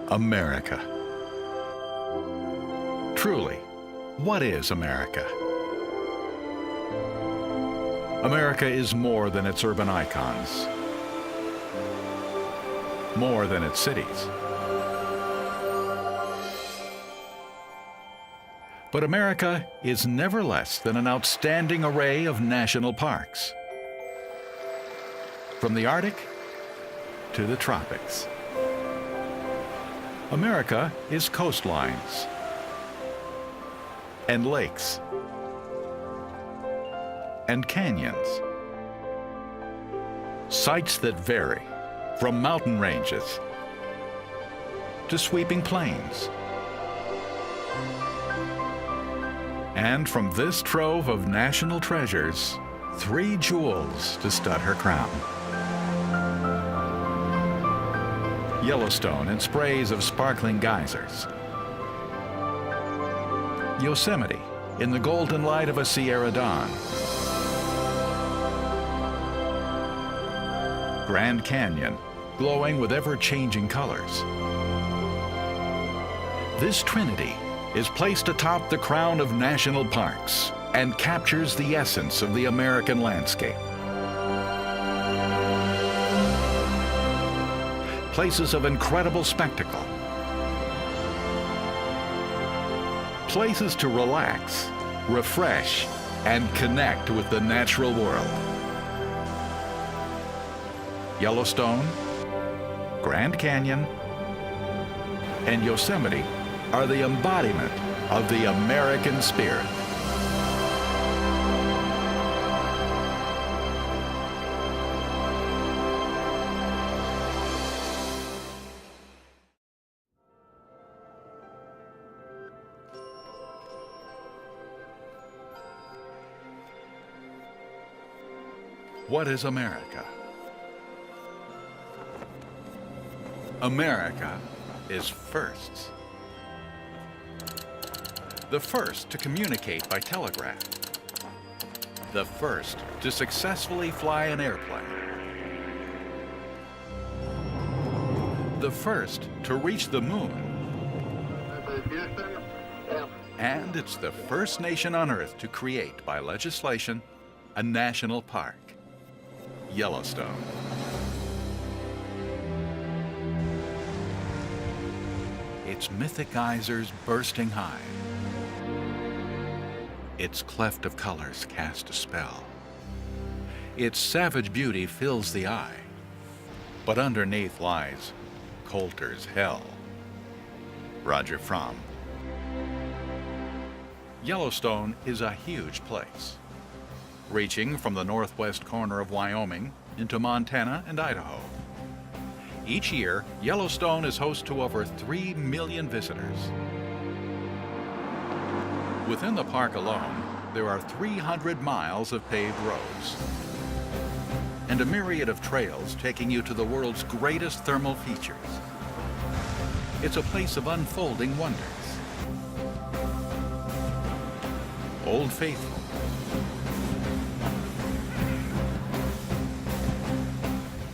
America. Truly, what is America? America is more than its urban icons, more than its cities. But America is never less than an outstanding array of national parks. From the Arctic to the tropics. America is coastlines and lakes and canyons. Sites that vary from mountain ranges to sweeping plains. And from this trove of national treasures, 3 jewels to stud her crown. Yellowstone in sprays of sparkling geysers. Yosemite in the golden light of a Sierra dawn. Grand Canyon glowing with ever-changing colors. This trinity is placed atop the crown of national parks and captures the essence of the American landscape. Places of incredible spectacle. Places to relax, refresh, and connect with the natural world. Yellowstone, Grand Canyon, and Yosemite are the embodiment of the American spirit. What is America? America is firsts. The first to communicate by telegraph. The first to successfully fly an airplane. The first to reach the moon. And it's the first nation on Earth to create, by legislation, a national park, Yellowstone. Its mythic geysers bursting high. Its cleft of colors cast a spell. Its savage beauty fills the eye. But underneath lies Coulter's hell. Roger Fromm. Yellowstone is a huge place, reaching from the northwest corner of Wyoming into Montana and Idaho. Each year, Yellowstone is host to over 3 million visitors. Within the park alone, there are 300 miles of paved roads and a myriad of trails taking you to the world's greatest thermal features. It's a place of unfolding wonders. Old Faithful,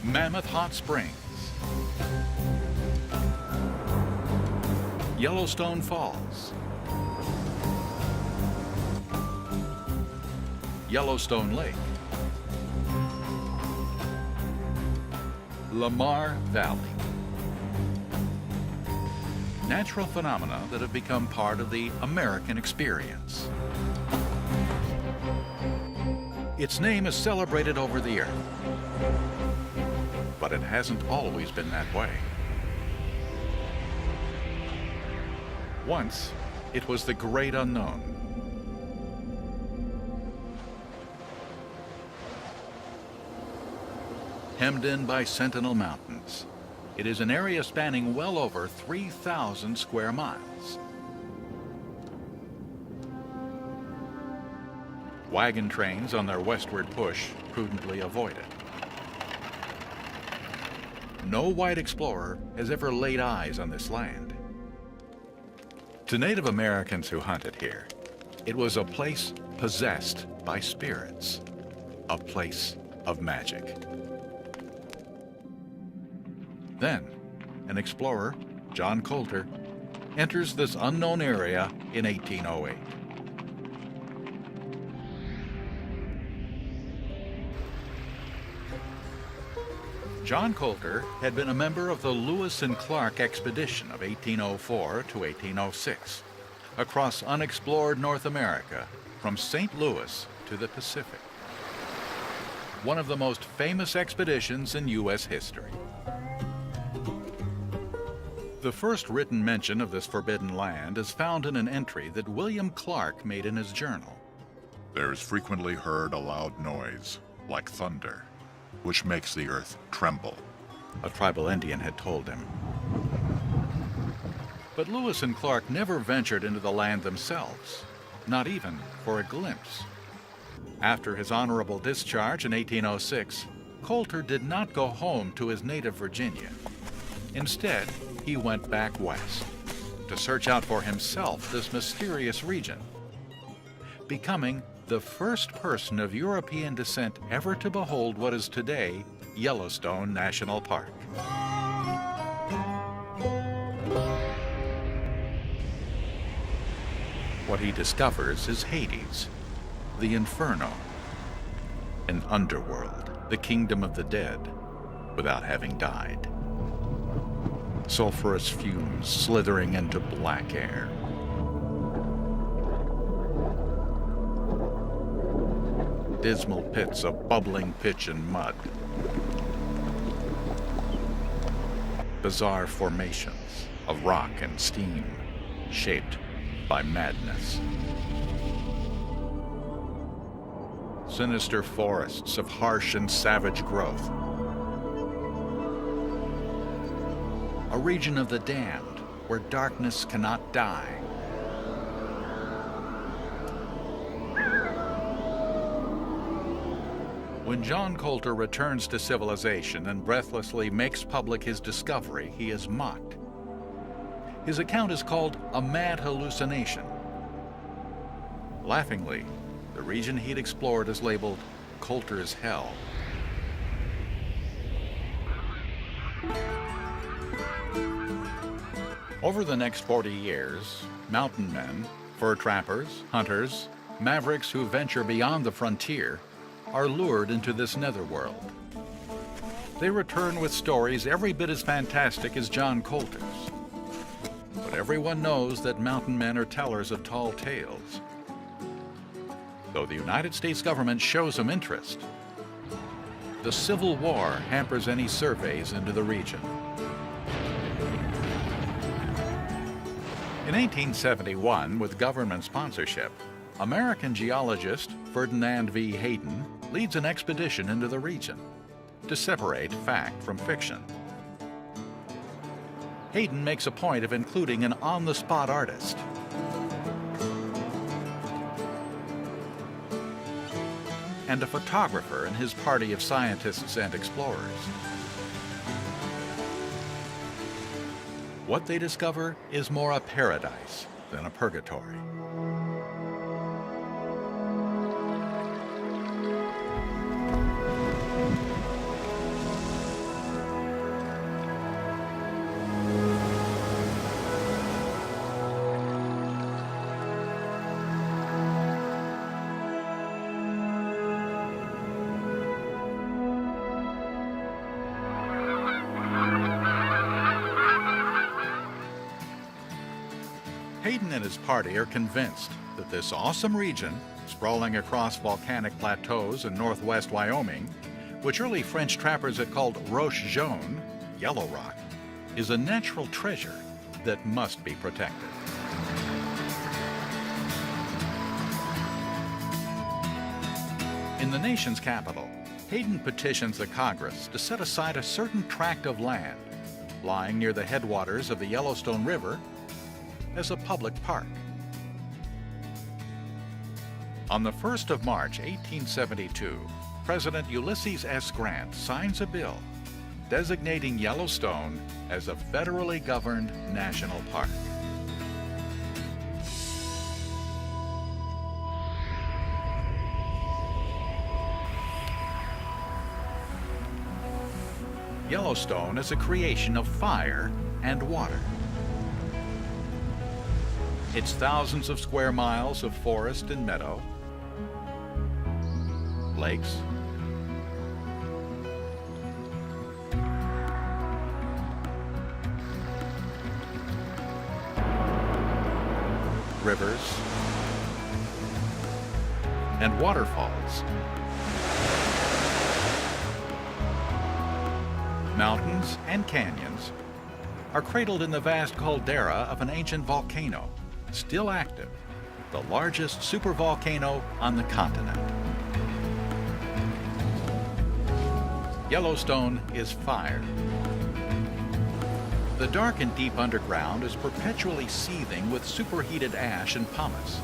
Mammoth Hot Springs, Yellowstone Falls, Yellowstone Lake, Lamar Valley. Natural phenomena that have become part of the American experience. Its name is celebrated over the earth, but it hasn't always been that way. Once, it was the great unknown. Hemmed in by Sentinel Mountains, it is an area spanning well over 3,000 square miles. Wagon trains on their westward push prudently avoid it. No white explorer has ever laid eyes on this land. To Native Americans who hunted here, it was a place possessed by spirits, a place of magic. Then, an explorer, John Colter, enters this unknown area in 1808. John Colter had been a member of the Lewis and Clark expedition of 1804 to 1806, across unexplored North America from St. Louis to the Pacific. One of the most famous expeditions in U.S. history. The first written mention of this forbidden land is found in an entry that William Clark made in his journal. There is frequently heard a loud noise, like thunder, which makes the earth tremble, a tribal Indian had told him. But Lewis and Clark never ventured into the land themselves, not even for a glimpse. After his honorable discharge in 1806, Colter did not go home to his native Virginia. Instead, he went back west to search out for himself this mysterious region, becoming the first person of European descent ever to behold what is today Yellowstone National Park. What he discovers is Hades, the Inferno, an underworld, the kingdom of the dead, without having died. Sulfurous fumes slithering into black air. Dismal pits of bubbling pitch and mud. Bizarre formations of rock and steam, shaped by madness. Sinister forests of harsh and savage growth. A region of the damned where darkness cannot die. When John Colter returns to civilization and breathlessly makes public his discovery, he is mocked. His account is called a mad hallucination. Laughingly, the region he'd explored is labeled Colter's Hell. Over the next 40 years, mountain men, fur trappers, hunters, mavericks who venture beyond the frontier are lured into this netherworld. They return with stories every bit as fantastic as John Colter's. But everyone knows that mountain men are tellers of tall tales. Though the United States government shows some interest, the Civil War hampers any surveys into the region. In 1871, with government sponsorship, American geologist Ferdinand V. Hayden leads an expedition into the region to separate fact from fiction. Hayden makes a point of including an on-the-spot artist. And a photographer in his party of scientists and explorers. What they discover is more a paradise than a purgatory. Hayden and his party are convinced that this awesome region, sprawling across volcanic plateaus in northwest Wyoming, which early French trappers had called Roche Jaune, yellow rock, is a natural treasure that must be protected. In the nation's capital, Hayden petitions the Congress to set aside a certain tract of land lying near the headwaters of the Yellowstone River as a public park. On the 1st of March, 1872, President Ulysses S. Grant signs a bill designating Yellowstone as a federally governed national park. Yellowstone is a creation of fire and water. Its thousands of square miles of forest and meadow, lakes, rivers, and waterfalls. Mountains and canyons are cradled in the vast caldera of an ancient volcano, still active, the largest supervolcano on the continent. Yellowstone is fire. The dark and deep underground is perpetually seething with superheated ash and pumice,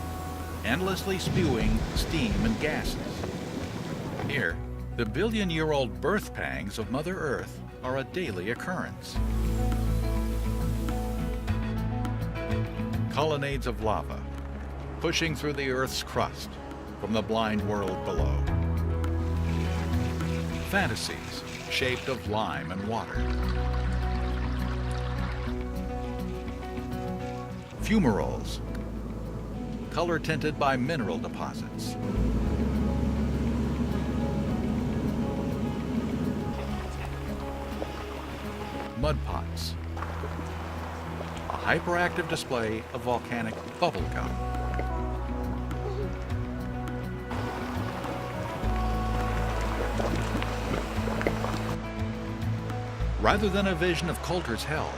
endlessly spewing steam and gases. Here, the billion-year-old birth pangs of Mother Earth are a daily occurrence. Colonnades of lava, pushing through the Earth's crust from the blind world below. Fantasies shaped of lime and water. Fumaroles, color-tinted by mineral deposits. Mud pots, a hyperactive display of volcanic bubble gum. Rather than a vision of Coulter's hell,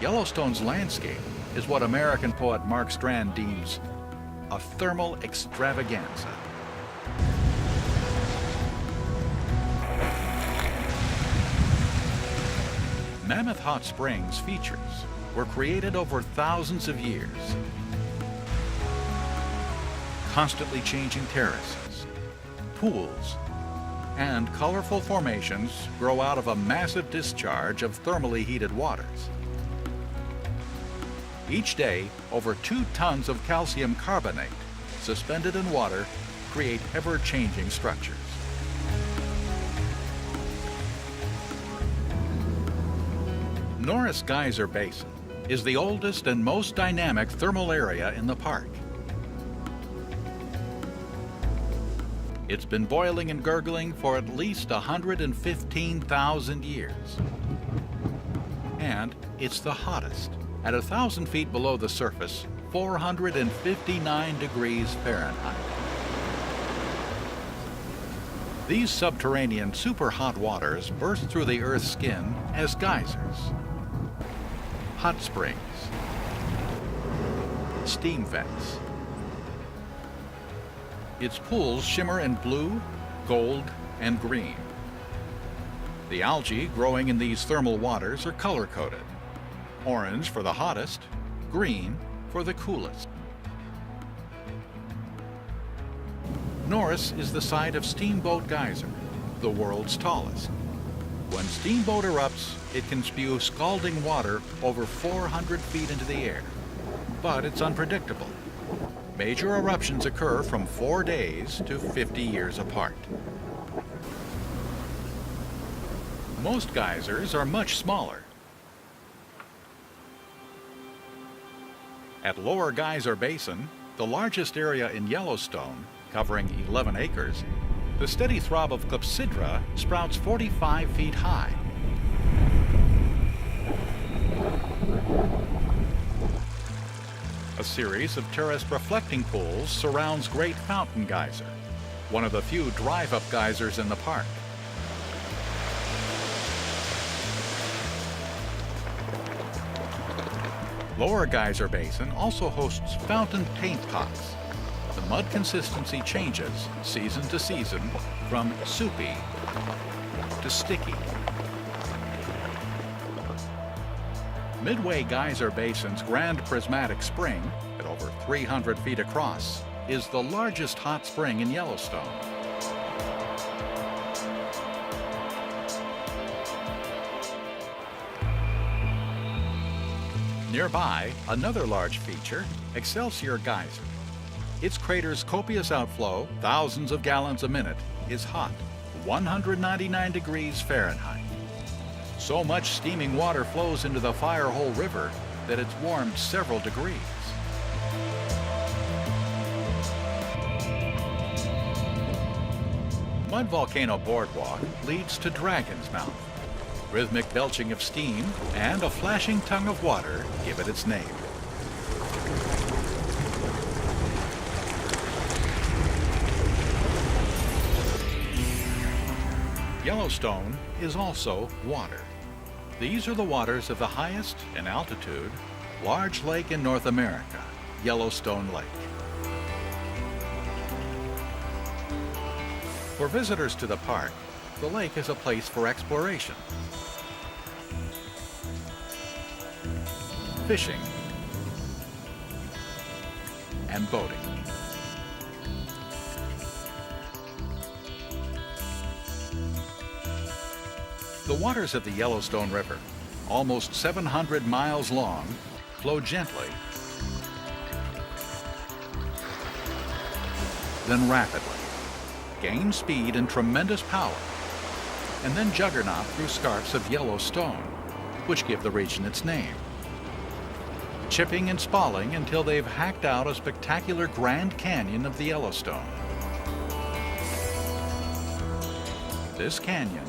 Yellowstone's landscape is what American poet Mark Strand deems a thermal extravaganza. Mammoth Hot Springs features were created over thousands of years. Constantly changing terraces, pools, and colorful formations grow out of a massive discharge of thermally heated waters. Each day, over 2 tons of calcium carbonate suspended in water create ever-changing structures. Norris Geyser Basin is the oldest and most dynamic thermal area in the park. It's been boiling and gurgling for at least 115,000 years. And it's the hottest, at 1,000 feet below the surface, 459 degrees Fahrenheit. These subterranean super-hot waters burst through the Earth's skin as geysers, hot springs, steam vents. Its pools shimmer in blue, gold, and green. The algae growing in these thermal waters are color-coded. Orange for the hottest, green for the coolest. Norris is the site of Steamboat Geyser, the world's tallest. When Steamboat erupts, it can spew scalding water over 400 feet into the air. But it's unpredictable. Major eruptions occur from 4 days to 50 years apart. Most geysers are much smaller. At Lower Geyser Basin, the largest area in Yellowstone, covering 11 acres, the steady throb of clepsydra sprouts 45 feet high. A series of terraced reflecting pools surrounds Great Fountain Geyser, one of the few drive-up geysers in the park. Lower Geyser Basin also hosts fountain paint pots. The mud consistency changes season to season from soupy to sticky. Midway Geyser Basin's Grand Prismatic Spring, at over 300 feet across, is the largest hot spring in Yellowstone. Nearby, another large feature, Excelsior Geyser. Its crater's copious outflow, thousands of gallons a minute, is hot, 199 degrees Fahrenheit. So much steaming water flows into the Firehole River that it's warmed several degrees. One volcano boardwalk leads to Dragon's Mouth. Rhythmic belching of steam and a flashing tongue of water give it its name. Yellowstone is also water. These are the waters of the highest in altitude large lake in North America, Yellowstone Lake. For visitors to the park, the lake is a place for exploration, fishing, and boating. The waters of the Yellowstone River, almost 700 miles long, flow gently, then rapidly, gain speed and tremendous power, and then juggernaut through scarps of yellow stone, which give the region its name, chipping and spalling until they've hacked out a spectacular Grand Canyon of the Yellowstone. This canyon,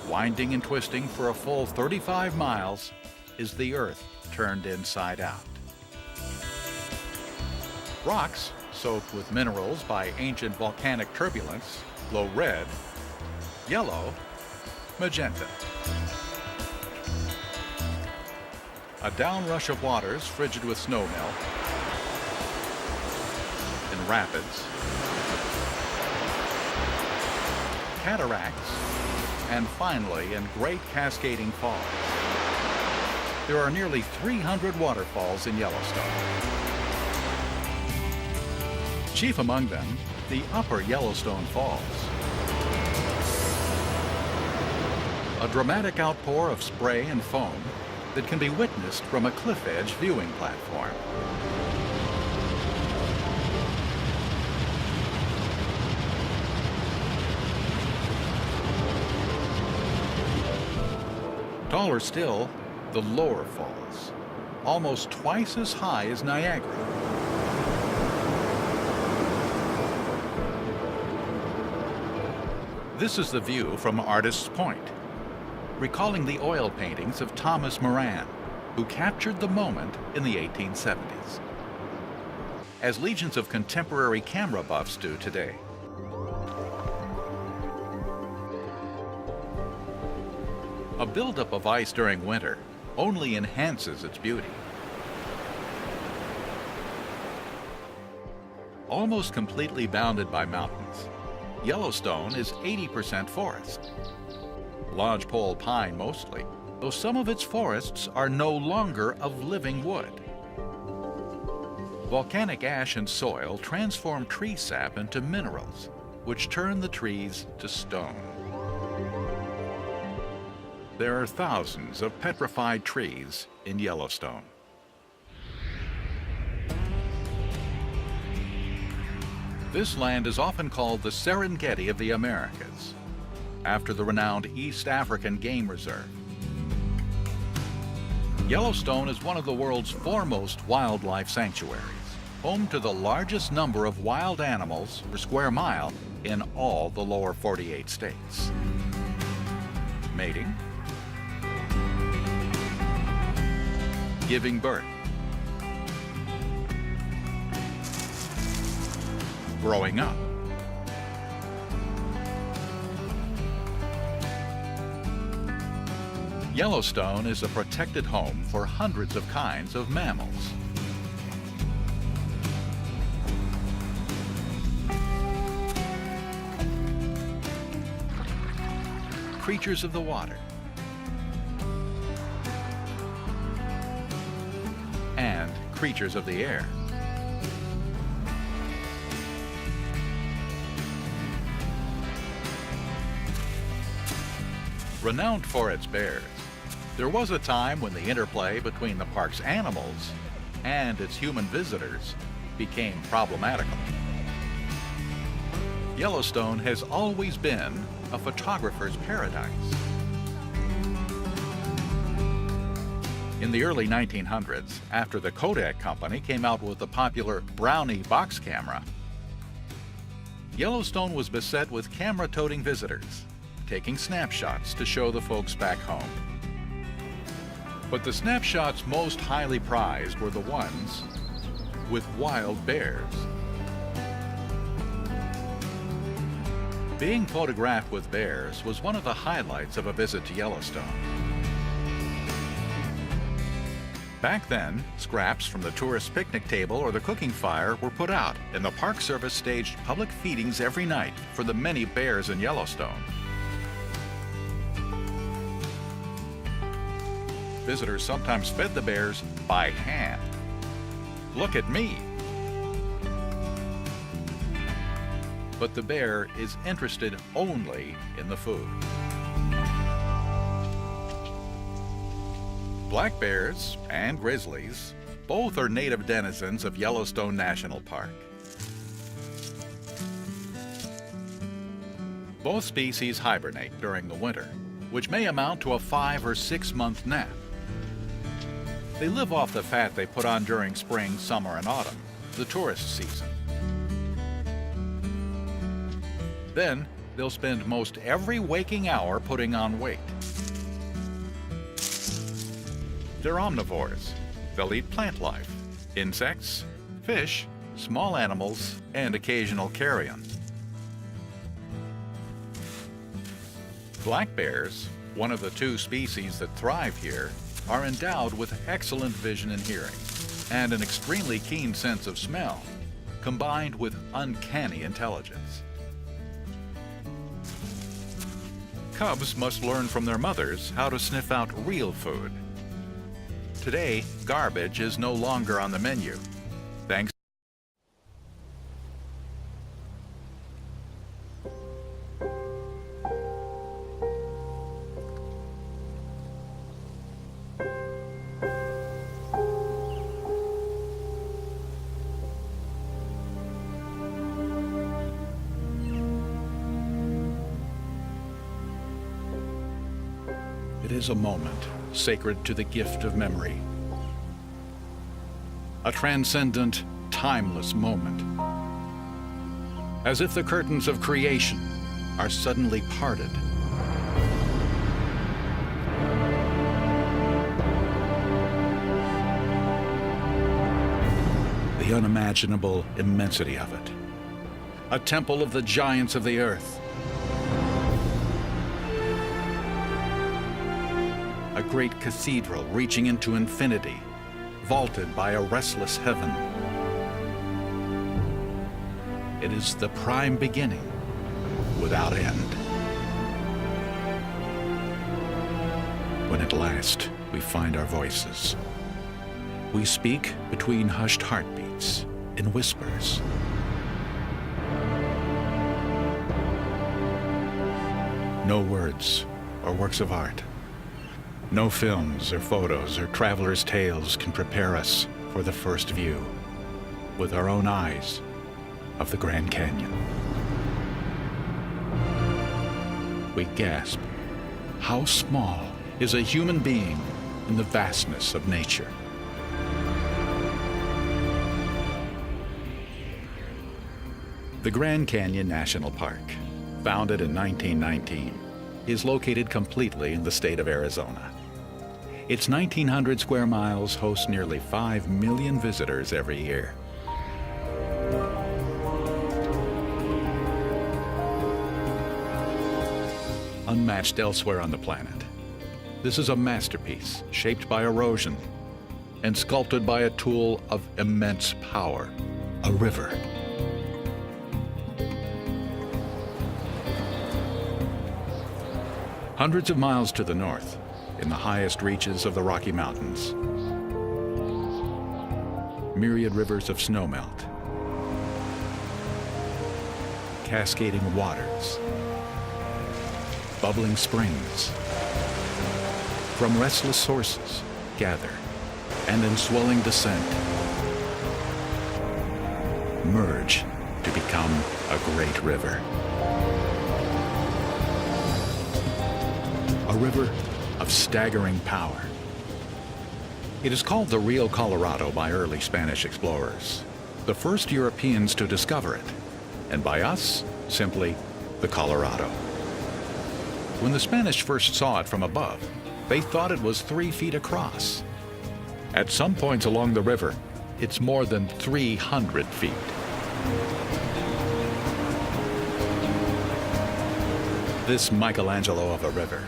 winding and twisting for a full 35 miles, is the earth turned inside out. Rocks, soaked with minerals by ancient volcanic turbulence, glow red, yellow, magenta. A downrush of waters frigid with snowmelt, and rapids, cataracts, and finally in great cascading falls. There are nearly 300 waterfalls in Yellowstone. Chief among them, the Upper Yellowstone Falls. A dramatic outpour of spray and foam that can be witnessed from a cliff edge viewing platform. Taller still, the Lower Falls, almost twice as high as Niagara. This is the view from Artist's Point, recalling the oil paintings of Thomas Moran, who captured the moment in the 1870s, as legions of contemporary camera buffs do today. A buildup of ice during winter only enhances its beauty. Almost completely bounded by mountains, Yellowstone is 80% forest. Lodgepole pine mostly, though some of its forests are no longer of living wood. Volcanic ash and soil transform tree sap into minerals, which turn the trees to stone. There are thousands of petrified trees in Yellowstone. This land is often called the Serengeti of the Americas, after the renowned East African Game Reserve. Yellowstone is one of the world's foremost wildlife sanctuaries, home to the largest number of wild animals per square mile in all the lower 48 states. Mating, giving birth, growing up, Yellowstone is a protected home for hundreds of kinds of mammals. Creatures of the water, and creatures of the air. Renowned for its bears, there was a time when the interplay between the park's animals and its human visitors became problematical. Yellowstone has always been a photographer's paradise. In the early 1900s, after the Kodak company came out with the popular Brownie box camera, Yellowstone was beset with camera-toting visitors, taking snapshots to show the folks back home. But the snapshots most highly prized were the ones with wild bears. Being photographed with bears was one of the highlights of a visit to Yellowstone. Back then, scraps from the tourist picnic table or the cooking fire were put out, and the Park Service staged public feedings every night for the many bears in Yellowstone. Visitors sometimes fed the bears by hand. Look at me! But the bear is interested only in the food. Black bears and grizzlies both are native denizens of Yellowstone National Park. Both species hibernate during the winter, which may amount to a 5 or 6 month nap. They live off the fat they put on during spring, summer, and autumn, the tourist season. Then they'll spend most every waking hour putting on weight. They're omnivores. They'll eat plant life, insects, fish, small animals, and occasional carrion. Black bears, one of the 2 species that thrive here, are endowed with excellent vision and hearing, and an extremely keen sense of smell, combined with uncanny intelligence. Cubs must learn from their mothers how to sniff out real food. Today, garbage is no longer on the menu, thanks. It is a moment sacred to the gift of memory. A transcendent, timeless moment. As if the curtains of creation are suddenly parted. The unimaginable immensity of it. A temple of the giants of the earth. A great cathedral reaching into infinity, vaulted by a restless heaven. It is the prime beginning without end. When at last we find our voices, we speak between hushed heartbeats in whispers. No words or works of art. No films or photos or travelers' tales can prepare us for the first view, with our own eyes, of the Grand Canyon. We gasp, how small is a human being in the vastness of nature? The Grand Canyon National Park, founded in 1919, is located completely in the state of Arizona. Its 1,900 square miles hosts nearly 5 million visitors every year. Unmatched elsewhere on the planet, this is a masterpiece shaped by erosion and sculpted by a tool of immense power, a river. Hundreds of miles to the north, in the highest reaches of the Rocky Mountains, myriad rivers of snowmelt, cascading waters, bubbling springs, from restless sources gather, and in swelling descent, merge to become a great river. A river of staggering power. It is called the Rio Colorado by early Spanish explorers, the first Europeans to discover it, and by us, simply the Colorado. When the Spanish first saw it from above, they thought it was 3 feet across. At some points along the river, it's more than 300 feet. This Michelangelo of a river,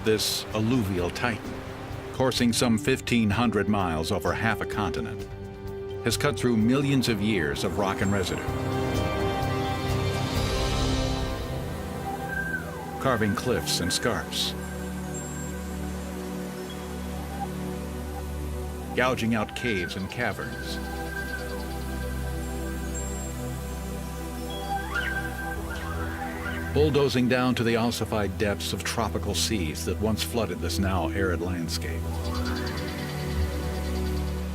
this alluvial titan, coursing some 1,500 miles over half a continent, has cut through millions of years of rock and residue, carving cliffs and scarps, gouging out caves and caverns, bulldozing down to the ossified depths of tropical seas that once flooded this now arid landscape.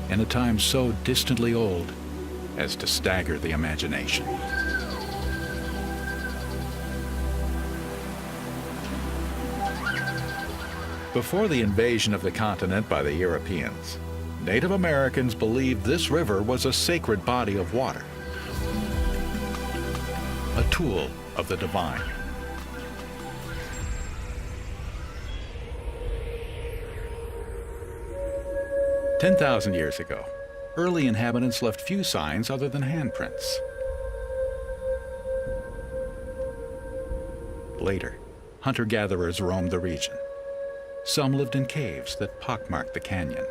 In a time so distantly old as to stagger the imagination. Before the invasion of the continent by the Europeans, Native Americans believed this river was a sacred body of water, a tool of the divine. Ten 10,000 years ago, early inhabitants left few signs other than handprints. Later, hunter-gatherers roamed the region. Some lived in caves that pockmarked the canyon.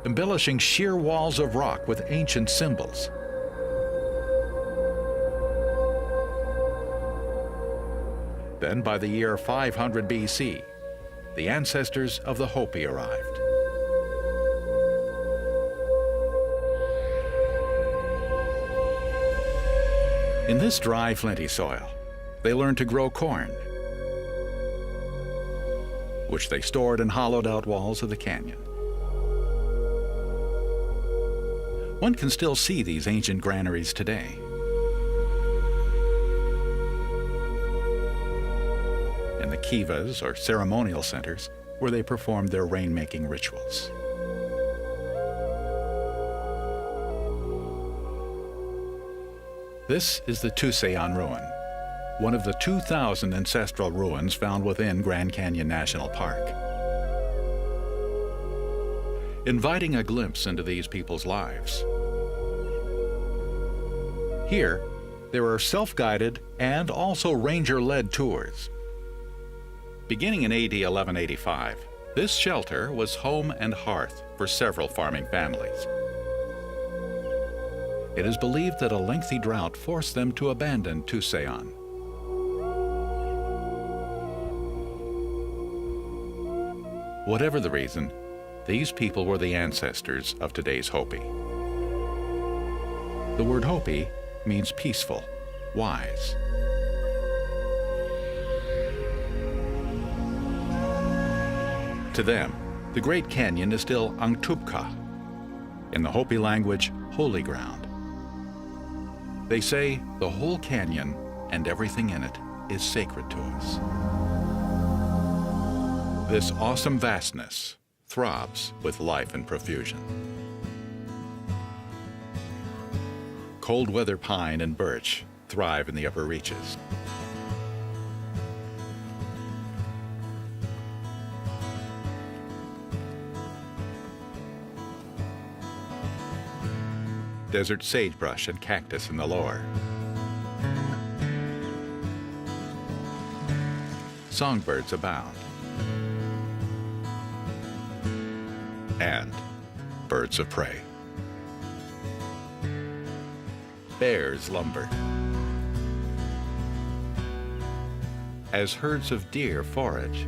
Embellishing sheer walls of rock with ancient symbols. Then, by the year 500 BC, the ancestors of the Hopi arrived. In this dry, flinty soil, they learned to grow corn, which they stored in hollowed-out walls of the canyon. One can still see these ancient granaries today. In the kivas, or ceremonial centers, where they performed their rain-making rituals. This is the Tusayan ruin, one of the 2,000 ancestral ruins found within Grand Canyon National Park. Inviting a glimpse into these people's lives. Here, there are self-guided and also ranger-led tours. Beginning in AD 1185, this shelter was home and hearth for several farming families. It is believed that a lengthy drought forced them to abandon Tusayan. Whatever the reason, these people were the ancestors of today's Hopi. The word Hopi means peaceful, wise. To them, the Great Canyon is still Angtupka, in the Hopi language, holy ground. They say the whole canyon and everything in it is sacred to us. This awesome vastness throbs with life and profusion. Cold weather pine and birch thrive in the upper reaches. Desert sagebrush and cactus in the lower. Songbirds abound. And birds of prey. Bears lumber. As herds of deer forage.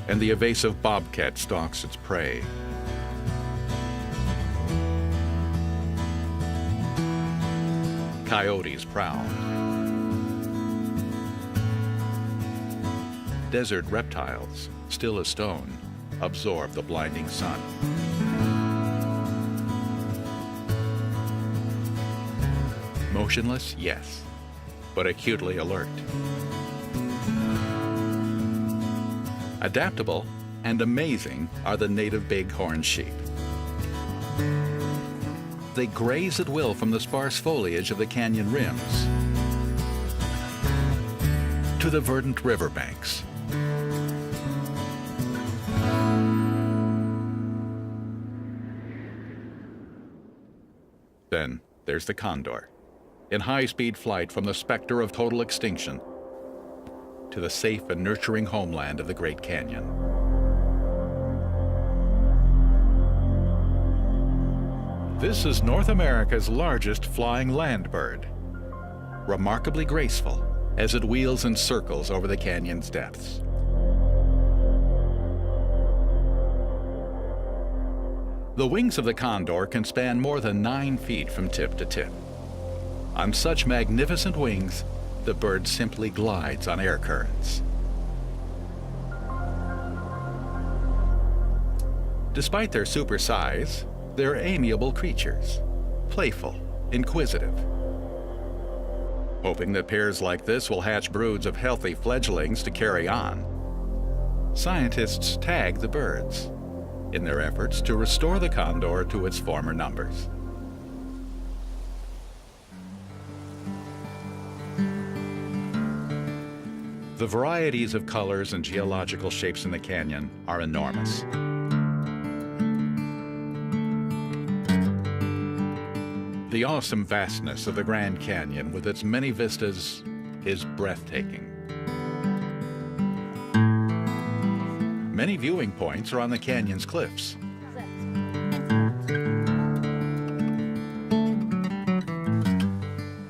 And the evasive bobcat stalks its prey. Coyotes prowl. Desert reptiles, still as stone, absorb the blinding sun. Motionless, yes, but acutely alert. Adaptable, and amazing are the native bighorn sheep. They graze at will from the sparse foliage of the canyon rims to the verdant riverbanks. Then there's the condor, in high-speed flight from the specter of total extinction to the safe and nurturing homeland of the Great Canyon. This is North America's largest flying land bird, remarkably graceful as it wheels in circles over the canyon's depths. The wings of the condor can span more than 9 feet from tip to tip. On such magnificent wings, the bird simply glides on air currents. Despite their super size, they're amiable creatures, playful, inquisitive. Hoping that pairs like this will hatch broods of healthy fledglings to carry on, scientists tag the birds in their efforts to restore the condor to its former numbers. The varieties of colors and geological shapes in the canyon are enormous. The awesome vastness of the Grand Canyon with its many vistas is breathtaking. Many viewing points are on the canyon's cliffs.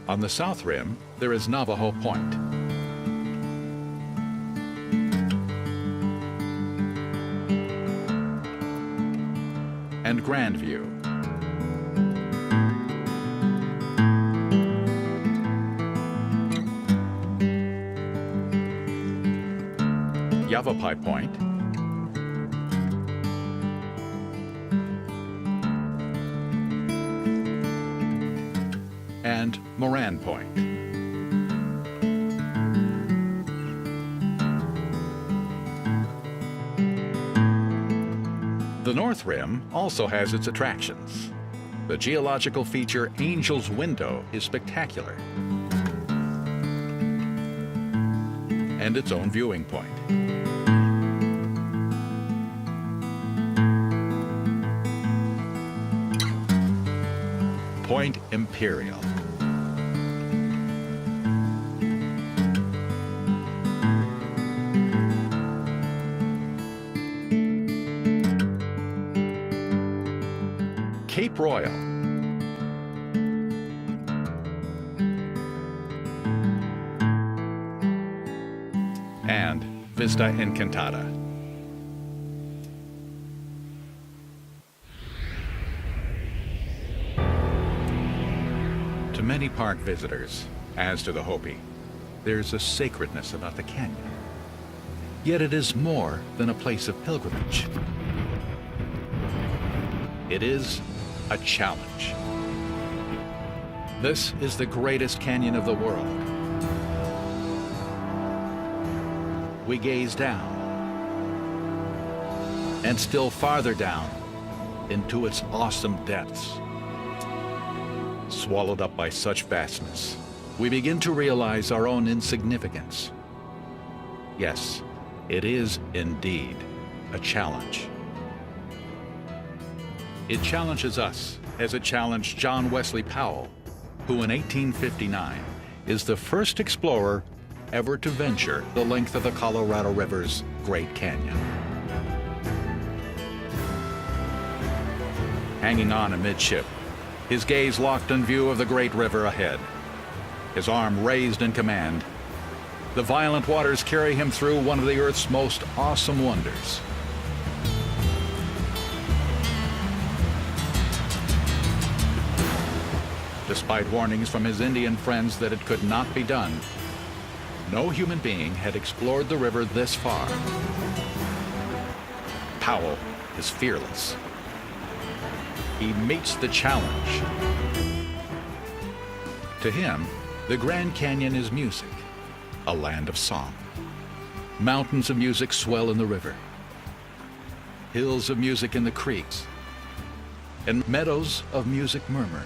On the south rim, there is Navajo Point. And Grandview. Yavapai Point, and Moran Point. The North Rim also has its attractions. The geological feature Angel's Window is spectacular, and its own viewing point. Point Imperial. Cape Royal. And Vista Encantada. To many park visitors, as to the Hopi, there's a sacredness about the canyon. Yet it is more than a place of pilgrimage. It is a challenge. This is the greatest canyon of the world. We gaze down, and still farther down into its awesome depths. Swallowed up by such vastness, we begin to realize our own insignificance. Yes, it is indeed a challenge. It challenges us as it challenged John Wesley Powell, who in 1859 is the first explorer ever to venture the length of the Colorado River's Great Canyon. Hanging on amidship, his gaze locked in view of the great river ahead, his arm raised in command, the violent waters carry him through one of the Earth's most awesome wonders. Despite warnings from his Indian friends that it could not be done, no human being had explored the river this far. Powell is fearless. He meets the challenge. To him, the Grand Canyon is music, a land of song. Mountains of music swell in the river. hills of music in the creeks, and meadows of music murmur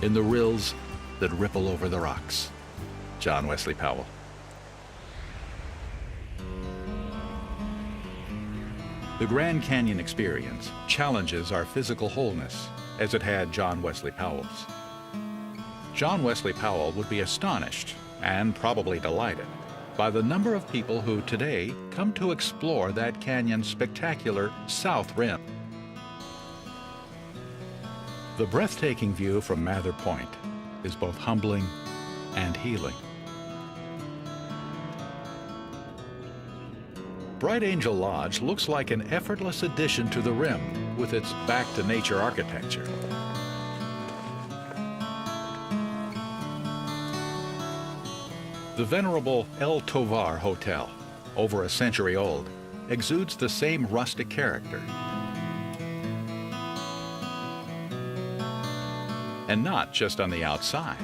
in the rills that ripple over the rocks. John Wesley Powell. The Grand Canyon experience challenges our physical wholeness as it had John Wesley Powell's. John Wesley Powell would be astonished and probably delighted by the number of people who today come to explore that canyon's spectacular south rim. The breathtaking view from Mather Point is both humbling and healing. Bright Angel Lodge looks like an effortless addition to the rim with its back-to-nature architecture. The venerable El Tovar Hotel, over a century old, exudes the same rustic character. And not just on the outside.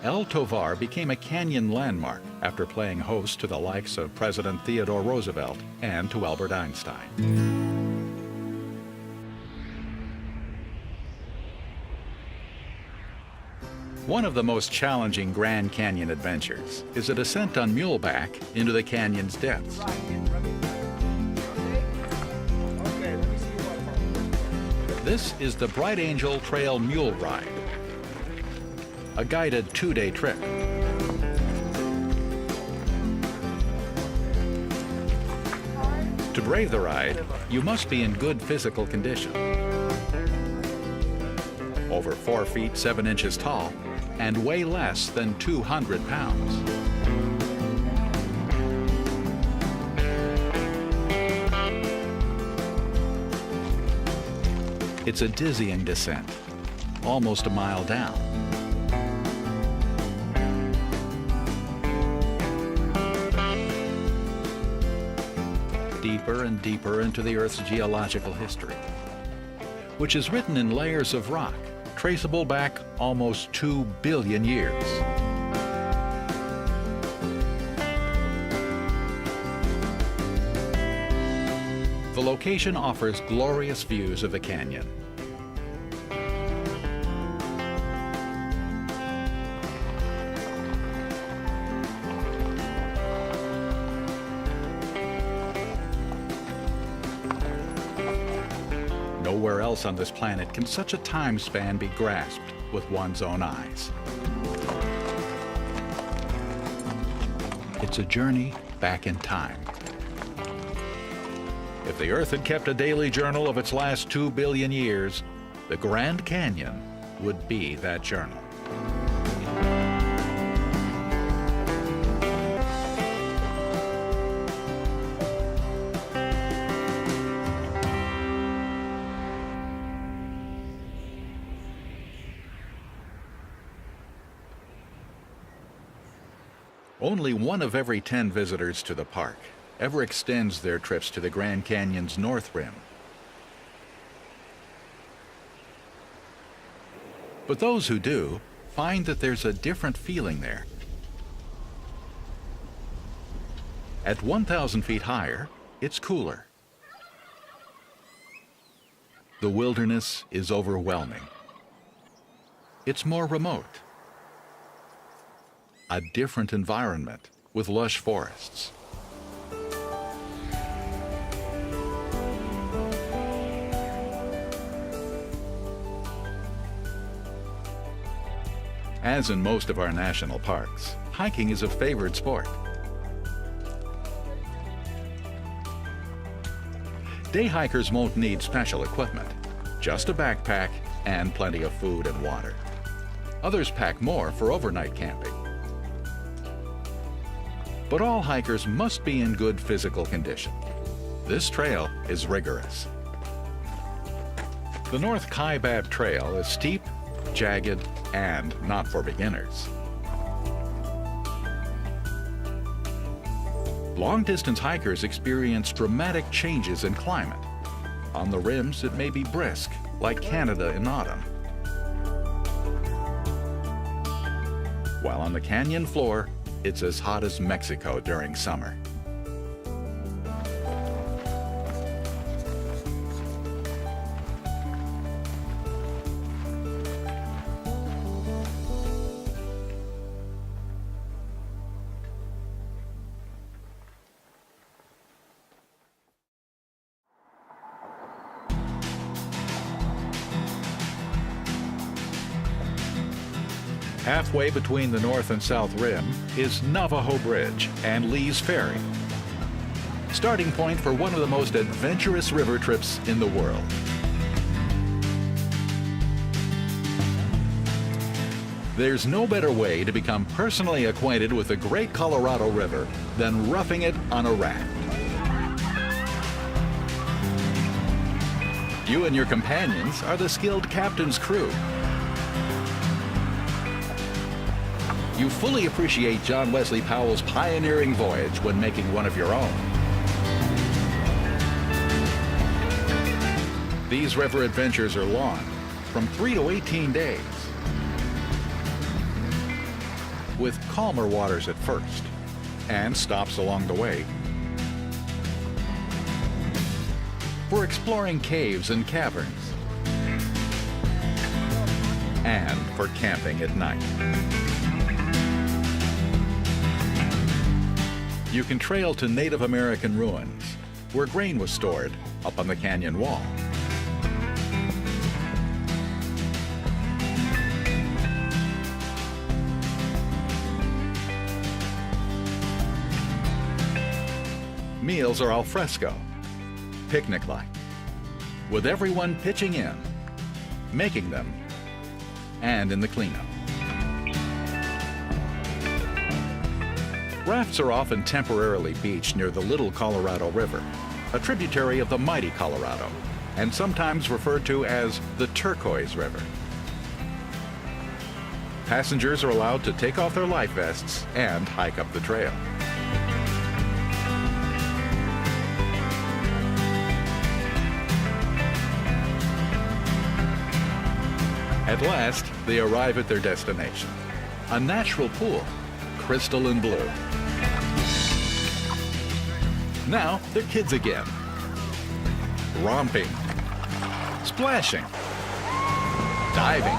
El Tovar became a canyon landmark after playing host to the likes of President Theodore Roosevelt and to Albert Einstein. One of the most challenging Grand Canyon adventures is a descent on muleback into the canyon's depths. This is the Bright Angel Trail Mule Ride, a guided 2-day trip. To brave the ride, you must be in good physical condition. Over 4 feet 7 inches tall and weigh less than 200 pounds. It's a dizzying descent, almost a mile down. Deeper and deeper into the Earth's geological history, which is written in layers of rock, traceable back almost 2 billion years. The location offers glorious views of the canyon. Nowhere else on this planet can such a time span be grasped with one's own eyes. It's a journey back in time. If the Earth had kept a daily journal of its last 2 billion years, the Grand Canyon would be that journal. Only 1 of every 10 visitors to the park ever extends their trips to the Grand Canyon's north rim. But those who do find that there's a different feeling there. At 1,000 feet higher, it's cooler. The wilderness is overwhelming. It's more remote. A different environment with lush forests. As in most of our national parks, hiking is a favored sport. Day hikers won't need special equipment, just a backpack and plenty of food and water. Others pack more for overnight camping. But all hikers must be in good physical condition. This trail is rigorous. The North Kaibab Trail is steep, jagged, and not for beginners. Long-distance hikers experience dramatic changes in climate. On the rims, it may be brisk, like Canada in autumn. While on the canyon floor, it's as hot as Mexico during summer. Halfway between the North and South Rim is Navajo Bridge and Lee's Ferry, starting point for one of the most adventurous river trips in the world. There's no better way to become personally acquainted with the great Colorado River than roughing it on a raft. You and your companions are the skilled captain's crew. You fully appreciate John Wesley Powell's pioneering voyage when making one of your own. These river adventures are long, from 3 to 18 days, with calmer waters at first, and stops along the way for exploring caves and caverns, and for camping at night. You can trail to Native American ruins, where grain was stored up on the canyon wall. Meals are al fresco, picnic-like, with everyone pitching in, making them, and in the cleanup. Rafts are often temporarily beached near the Little Colorado River, a tributary of the mighty Colorado, and sometimes referred to as the Turquoise River. Passengers are allowed to take off their life vests and hike up the trail. At last, they arrive at their destination, a natural pool, crystalline blue. Now they're kids again, romping, splashing, diving,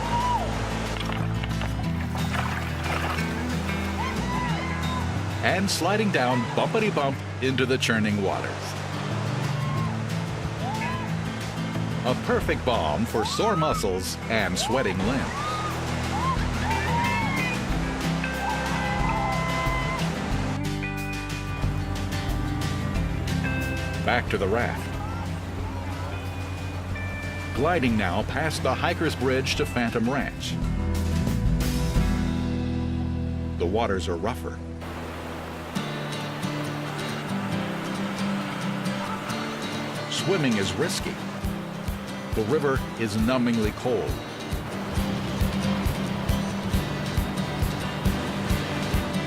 and sliding down bumpity-bump into the churning waters. A perfect balm for sore muscles and sweating limbs. Back to the raft. Gliding now past the hiker's bridge to Phantom Ranch. The waters are rougher. Swimming is risky. The river is numbingly cold.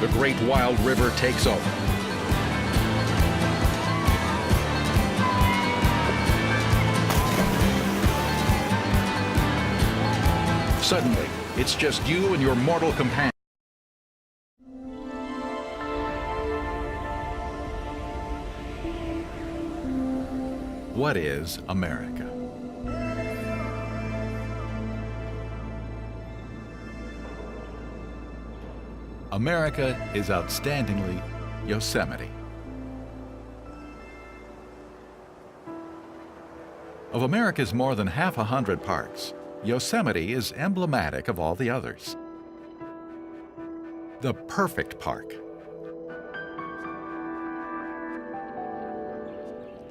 The great wild river takes over. Suddenly, it's just you and your mortal companion. What is America? America is outstandingly Yosemite. Of America's more than 100 parks, Yosemite is emblematic of all the others. The perfect park.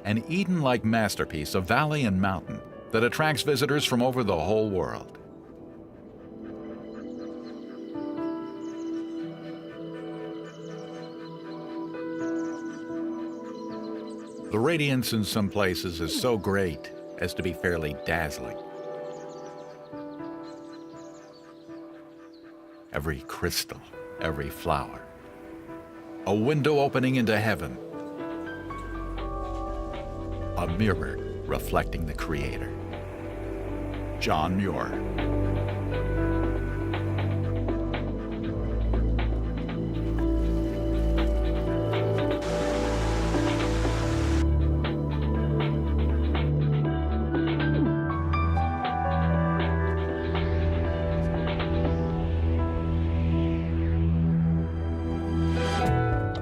An Eden-like masterpiece of valley and mountain that attracts visitors from over the whole world. The radiance in some places is so great as to be fairly dazzling. Every crystal, every flower, a window opening into heaven, a mirror reflecting the Creator. John Muir.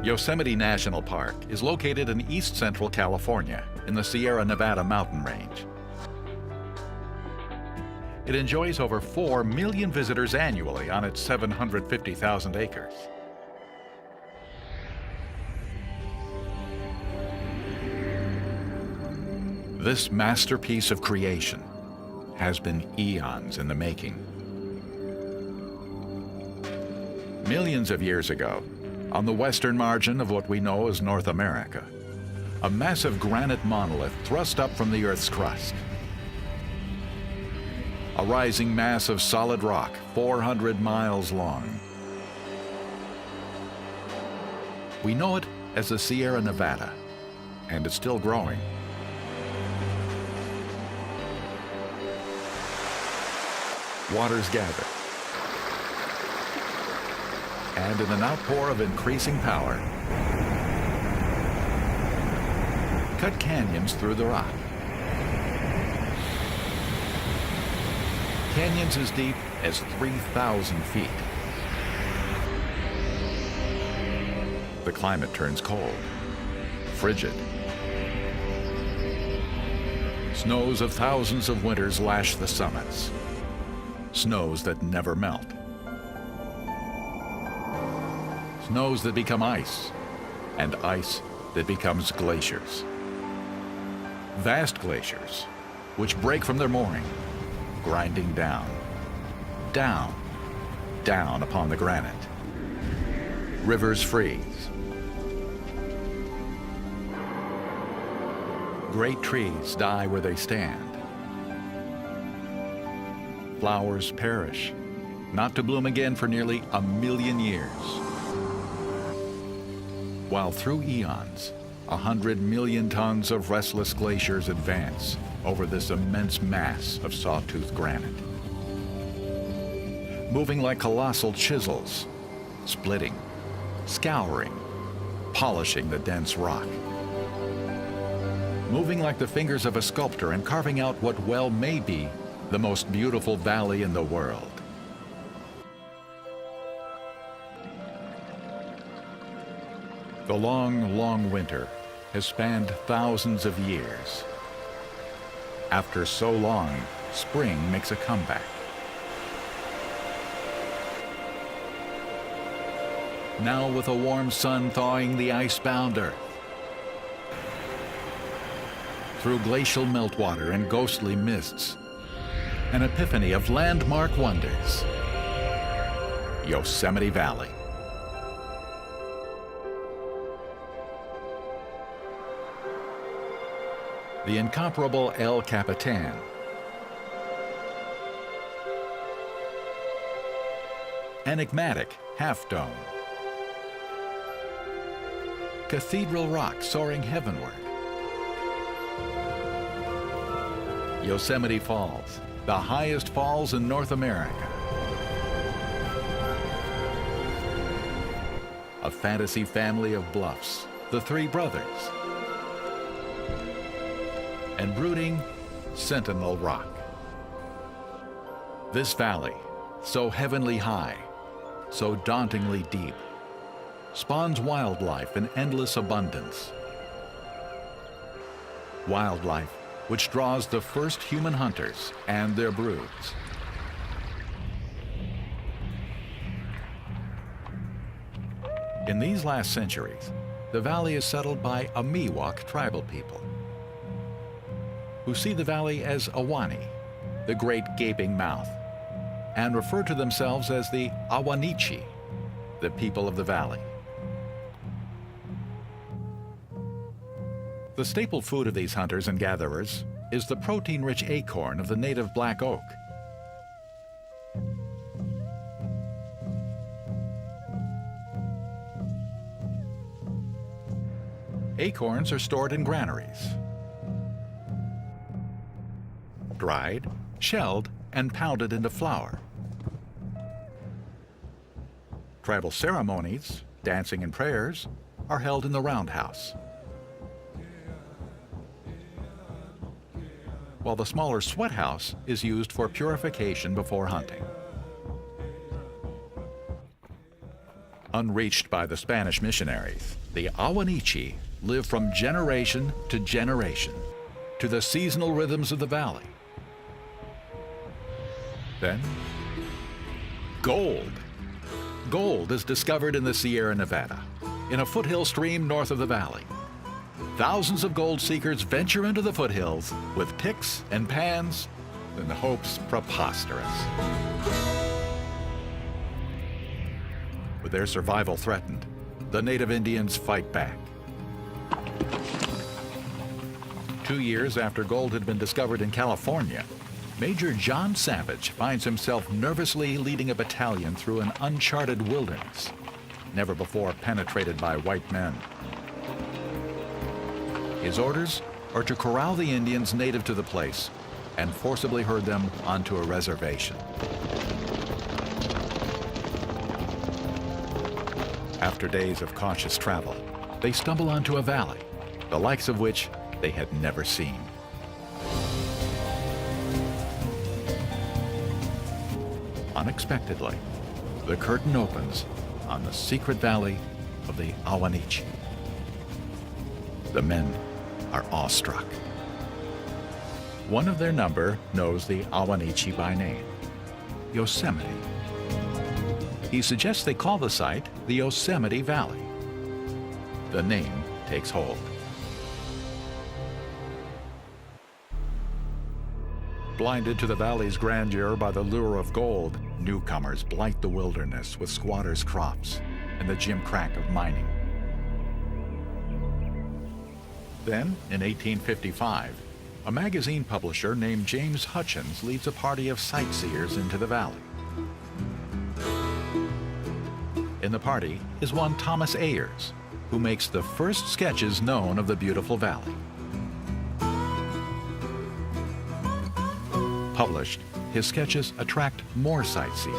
Yosemite National Park is located in east central California in the Sierra Nevada mountain range. It enjoys over 4 million visitors annually on its 750,000 acres. This masterpiece of creation has been eons in the making. Millions of years ago, on the western margin of what we know as North America, a massive granite monolith thrust up from the Earth's crust. A rising mass of solid rock 400 miles long. We know it as the Sierra Nevada, and it's still growing. Waters gather, and in an outpour of increasing power, cut canyons through the rock. Canyons as deep as 3,000 feet. The climate turns cold, frigid. Snows of thousands of winters lash the summits. Snows that never melt. Snows that become ice, and ice that becomes glaciers. Vast glaciers, which break from their mooring, grinding down, down, down upon the granite. Rivers freeze. Great trees die where they stand. Flowers perish, not to bloom again for nearly 1 million years. While through eons, 100 million tons of restless glaciers advance over this immense mass of sawtooth granite. Moving like colossal chisels, splitting, scouring, polishing the dense rock. Moving like the fingers of a sculptor and carving out what well may be the most beautiful valley in the world. The long, long winter has spanned thousands of years. After so long, spring makes a comeback. Now with a warm sun thawing the ice-bound earth. Through glacial meltwater and ghostly mists, an epiphany of landmark wonders. Yosemite Valley. The incomparable El Capitan. Enigmatic Half Dome. Cathedral Rock soaring heavenward. Yosemite Falls, the highest falls in North America. A fantasy family of bluffs, the Three Brothers. And brooding Sentinel Rock. This valley, so heavenly high, so dauntingly deep, spawns wildlife in endless abundance. Wildlife which draws the first human hunters and their broods. In these last centuries, the valley is settled by a Miwok tribal people, who see the valley as Awani, the great gaping mouth, and refer to themselves as the Awanichi, the people of the valley. The staple food of these hunters and gatherers is the protein-rich acorn of the native black oak. Acorns are stored in granaries, dried, shelled, and pounded into flour. Tribal ceremonies, dancing and prayers, are held in the roundhouse, while the smaller sweat house is used for purification before hunting. Unreached by the Spanish missionaries, the Awanichi live from generation to generation to the seasonal rhythms of the valley. Then, gold. Gold is discovered in the Sierra Nevada, in a foothill stream north of the valley. Thousands of gold seekers venture into the foothills with picks and pans and hopes preposterous. With their survival threatened, the native Indians fight back. 2 years after gold had been discovered in California, Major John Savage finds himself nervously leading a battalion through an uncharted wilderness, never before penetrated by white men. His orders are to corral the Indians native to the place and forcibly herd them onto a reservation. After days of cautious travel, they stumble onto a valley, the likes of which they had never seen. Unexpectedly, the curtain opens on the secret valley of the Awanichi. The men are awestruck. One of their number knows the Awanichi by name, Yosemite. He suggests they call the site the Yosemite Valley. The name takes hold. Blinded to the valley's grandeur by the lure of gold, newcomers blight the wilderness with squatters' crops and the gimcrack of mining. Then, in 1855, a magazine publisher named James Hutchins leads a party of sightseers into the valley. In the party is one Thomas Ayers, who makes the first sketches known of the beautiful valley. Published, his sketches attract more sightseers.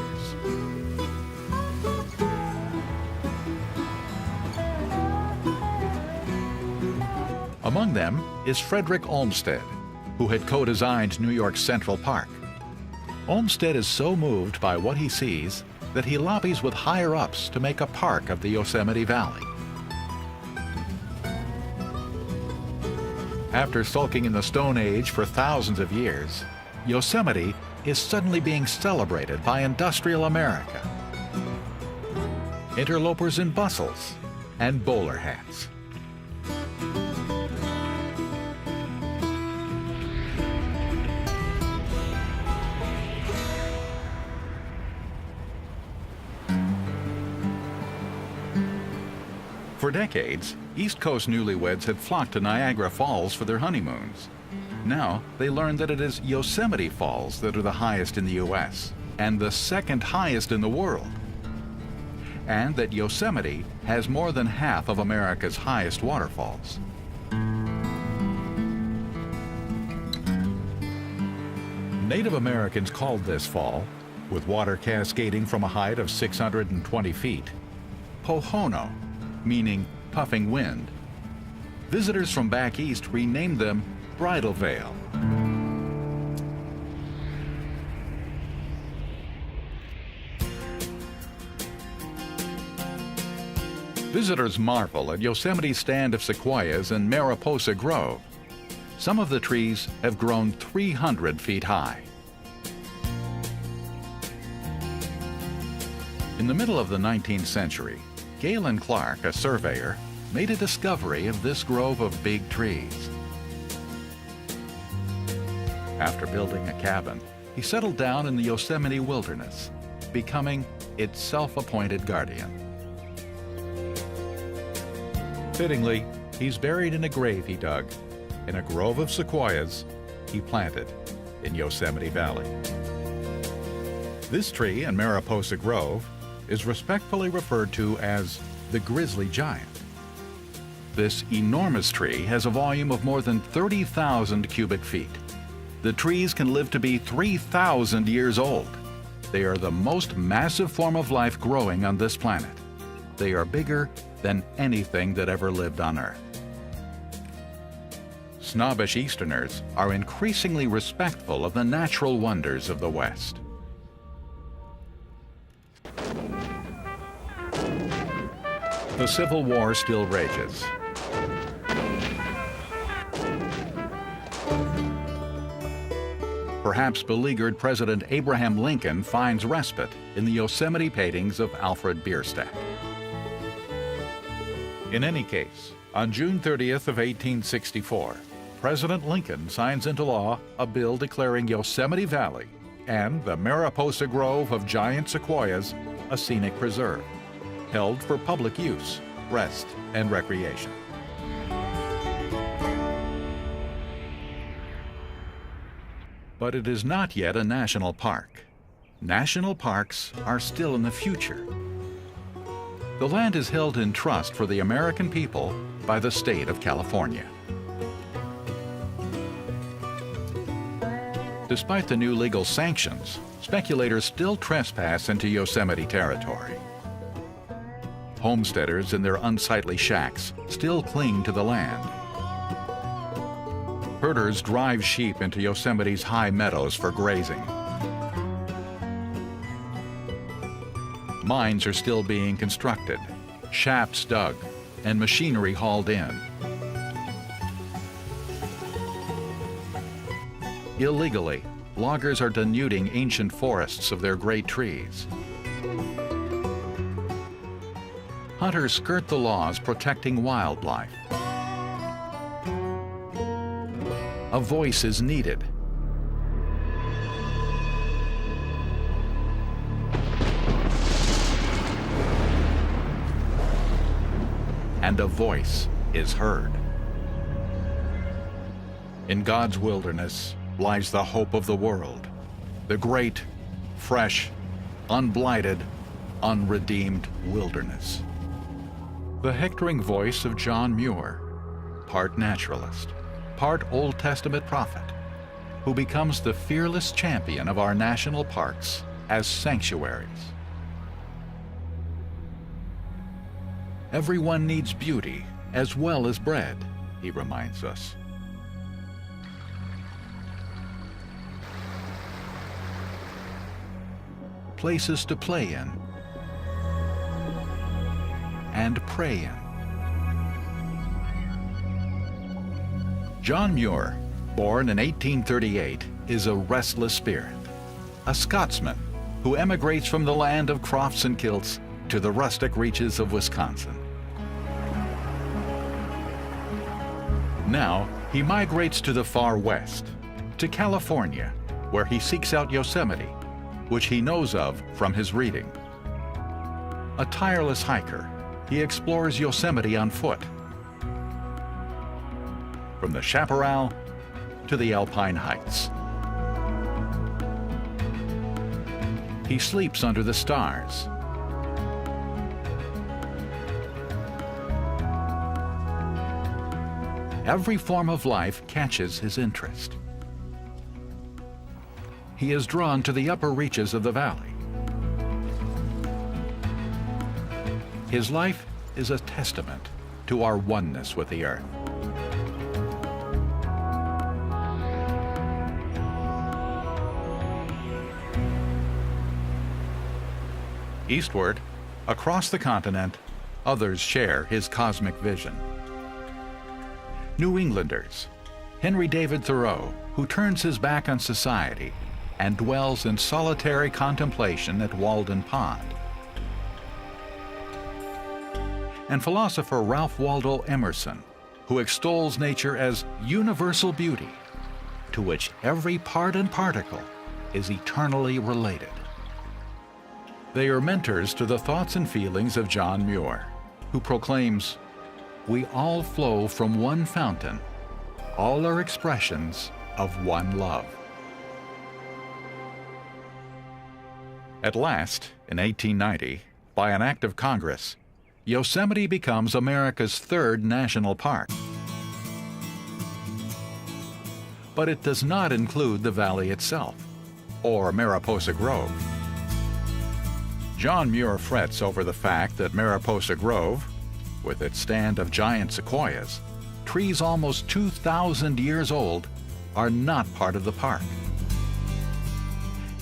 Among them is Frederick Olmsted, who had co-designed New York's Central Park. Olmsted is so moved by what he sees that he lobbies with higher-ups to make a park of the Yosemite Valley. After sulking in the Stone Age for thousands of years, Yosemite is suddenly being celebrated by industrial America. Interlopers in bustles and bowler hats. For decades, East Coast newlyweds had flocked to Niagara Falls for their honeymoons. Now, they learned that it is Yosemite Falls that are the highest in the U.S. and the second highest in the world. And that Yosemite has more than half of America's highest waterfalls. Native Americans called this fall, with water cascading from a height of 620 feet, Pohono, meaning puffing wind. Visitors from back east renamed them Bridal Veil. Visitors marvel at Yosemite's stand of sequoias and Mariposa Grove. Some of the trees have grown 300 feet high. In the middle of the 19th century, Galen Clark, a surveyor, made a discovery of this grove of big trees. After building a cabin, he settled down in the Yosemite wilderness, becoming its self-appointed guardian. Fittingly, he's buried in a grave he dug in a grove of sequoias he planted in Yosemite Valley. This tree in Mariposa Grove is respectfully referred to as the Grizzly Giant. This enormous tree has a volume of more than 30,000 cubic feet. The trees can live to be 3,000 years old. They are the most massive form of life growing on this planet. They are bigger than anything that ever lived on Earth. Snobbish Easterners are increasingly respectful of the natural wonders of the West. The Civil War still rages. Perhaps beleaguered President Abraham Lincoln finds respite in the Yosemite paintings of Alfred Bierstadt. In any case, on June 30th of 1864, President Lincoln signs into law a bill declaring Yosemite Valley and the Mariposa Grove of giant sequoias a scenic preserve, held for public use, rest, and recreation. But it is not yet a national park. National parks are still in the future. The land is held in trust for the American people by the state of California. Despite the new legal sanctions, speculators still trespass into Yosemite territory. Homesteaders in their unsightly shacks still cling to the land. Herders drive sheep into Yosemite's high meadows for grazing. Mines are still being constructed, shafts dug, and machinery hauled in. Illegally, loggers are denuding ancient forests of their great trees. Hunters skirt the laws protecting wildlife. A voice is needed. And a voice is heard. In God's wilderness lies the hope of the world, the great, fresh, unblighted, unredeemed wilderness. The hectoring voice of John Muir, part naturalist, part Old Testament prophet, who becomes the fearless champion of our national parks as sanctuaries. Everyone needs beauty as well as bread, he reminds us. Places to play in and pray in. John Muir, born in 1838, is a restless spirit, a Scotsman who emigrates from the land of crofts and kilts to the rustic reaches of Wisconsin. Now, he migrates to the far west, to California, where he seeks out Yosemite, which he knows of from his reading. A tireless hiker, he explores Yosemite on foot, from the chaparral to the alpine heights. He sleeps under the stars. Every form of life catches his interest. He is drawn to the upper reaches of the valley. His life is a testament to our oneness with the earth. Eastward, across the continent, others share his cosmic vision. New Englanders, Henry David Thoreau, who turns his back on society and dwells in solitary contemplation at Walden Pond. And philosopher Ralph Waldo Emerson, who extols nature as universal beauty, to which every part and particle is eternally related. They are mentors to the thoughts and feelings of John Muir, who proclaims, "We all flow from one fountain, all are expressions of one love." At last, in 1890, by an act of Congress, Yosemite becomes America's third national park. But it does not include the valley itself, or Mariposa Grove. John Muir frets over the fact that Mariposa Grove, with its stand of giant sequoias, trees almost 2,000 years old, are not part of the park.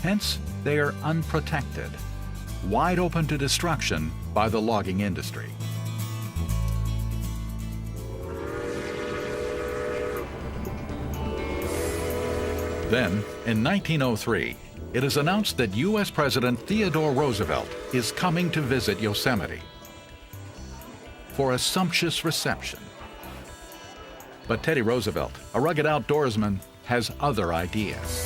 Hence, they are unprotected, wide open to destruction by the logging industry. Then, in 1903, it is announced that U.S. President Theodore Roosevelt is coming to visit Yosemite for a sumptuous reception. But Teddy Roosevelt, a rugged outdoorsman, has other ideas.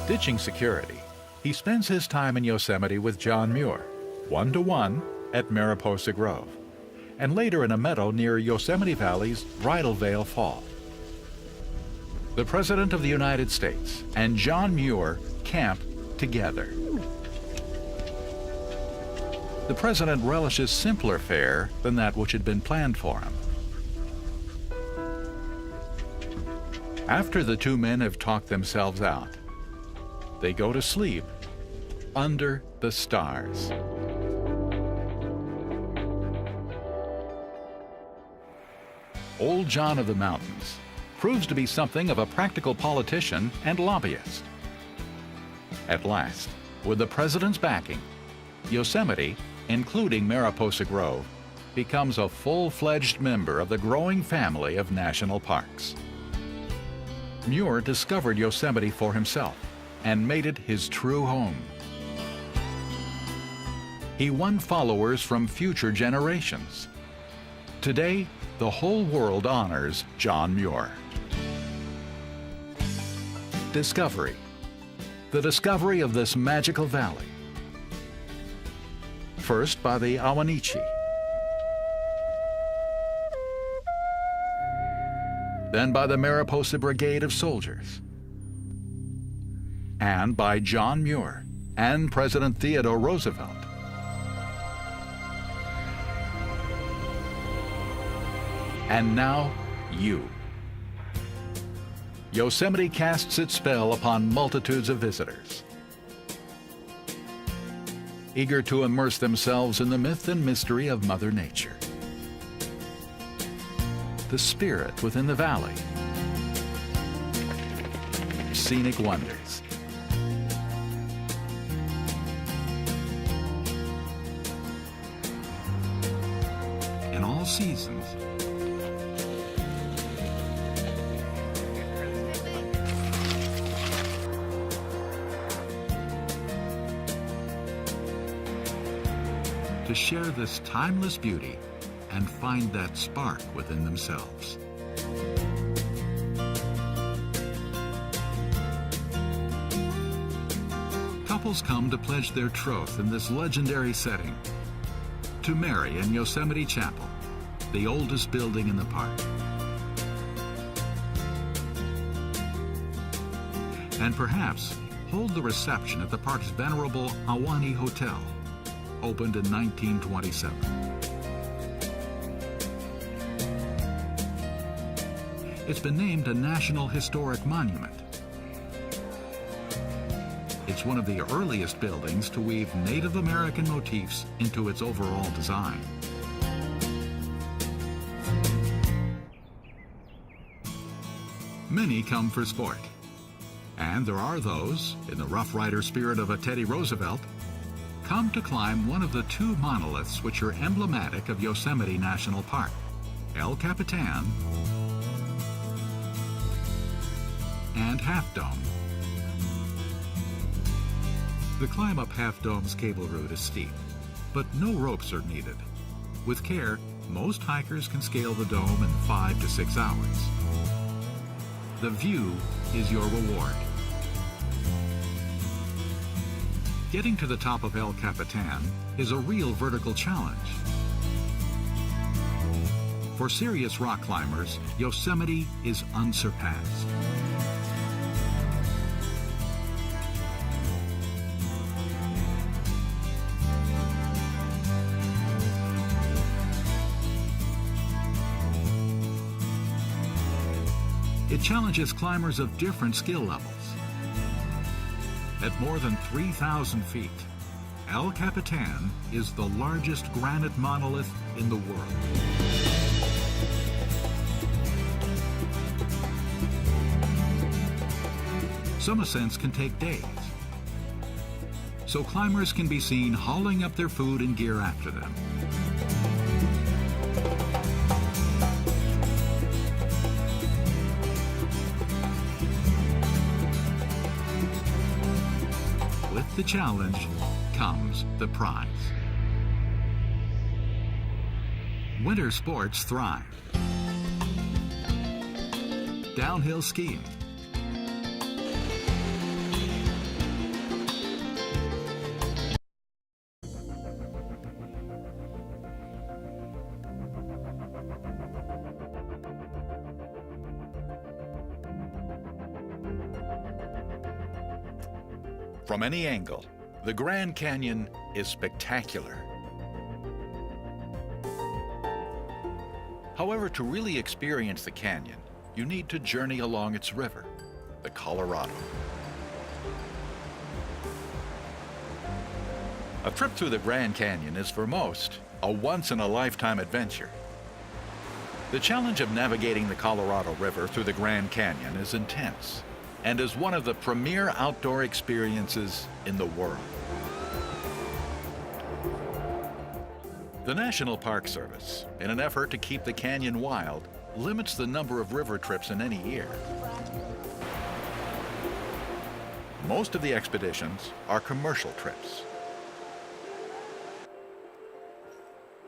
Ditching security, he spends his time in Yosemite with John Muir, one-to-one at Mariposa Grove, and later in a meadow near Yosemite Valley's Bridal Veil Fall. The President of the United States and John Muir camp together. The President relishes simpler fare than that which had been planned for him. After the two men have talked themselves out, they go to sleep under the stars. Old John of the Mountains proves to be something of a practical politician and lobbyist. At last, with the President's backing, Yosemite, including Mariposa Grove, becomes a full-fledged member of the growing family of national parks. Muir discovered Yosemite for himself and made it his true home. He won followers from future generations. Today, the whole world honors John Muir. Discovery. The discovery of this magical valley. First by the Awanichi, then by the Mariposa Brigade of Soldiers, and by John Muir and President Theodore Roosevelt. And now, you. Yosemite casts its spell upon multitudes of visitors, eager to immerse themselves in the myth and mystery of Mother Nature, the spirit within the valley, scenic wonders, in all seasons. To share this timeless beauty and find that spark within themselves. Couples come to pledge their troth in this legendary setting, to marry in Yosemite Chapel, the oldest building in the park. And perhaps hold the reception at the park's venerable Ahwahnee Hotel, opened in 1927. It's been named a National Historic Monument. It's one of the earliest buildings to weave Native American motifs into its overall design. Many come for sport, and there are those, in the Rough Rider spirit of a Teddy Roosevelt, come to climb one of the two monoliths which are emblematic of Yosemite National Park, El Capitan and Half Dome. The climb up Half Dome's cable route is steep, but no ropes are needed. With care, most hikers can scale the dome in 5 to 6 hours. The view is your reward. Getting to the top of El Capitan is a real vertical challenge. For serious rock climbers, Yosemite is unsurpassed. It challenges climbers of different skill levels. At more than 3,000 feet, El Capitan is the largest granite monolith in the world. Some ascents can take days, so climbers can be seen hauling up their food and gear after them. the challenge comes the prize. Winter sports thrive. Downhill skiing, from any angle, the Grand Canyon is spectacular. However, to really experience the canyon, you need to journey along its river, the Colorado. A trip through the Grand Canyon is for most a once-in-a-lifetime adventure. The challenge of navigating the Colorado River through the Grand Canyon is intense and is one of the premier outdoor experiences in the world. The National Park Service, in an effort to keep the canyon wild, limits the number of river trips in any year. Most of the expeditions are commercial trips.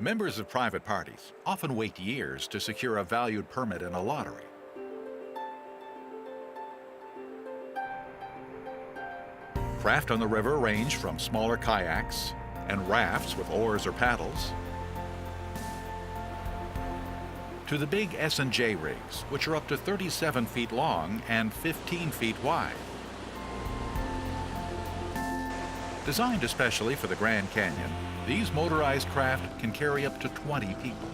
Members of private parties often wait years to secure a valued permit in a lottery. Craft on the river range from smaller kayaks and rafts with oars or paddles to the big S&J rigs, which are up to 37 feet long and 15 feet wide. Designed especially for the Grand Canyon, these motorized craft can carry up to 20 people.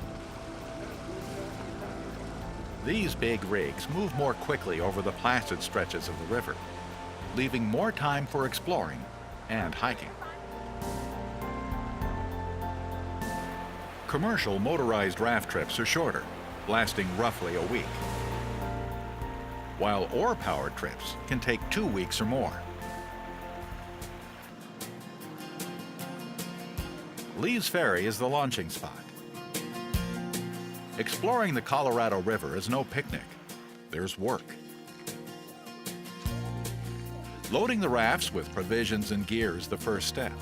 These big rigs move more quickly over the placid stretches of the river, leaving more time for exploring and hiking. Commercial motorized raft trips are shorter, lasting roughly a week, while oar-powered trips can take 2 weeks or more. Lee's Ferry is the launching spot. Exploring the Colorado River is no picnic. There's work. Loading the rafts with provisions and gear is the first step.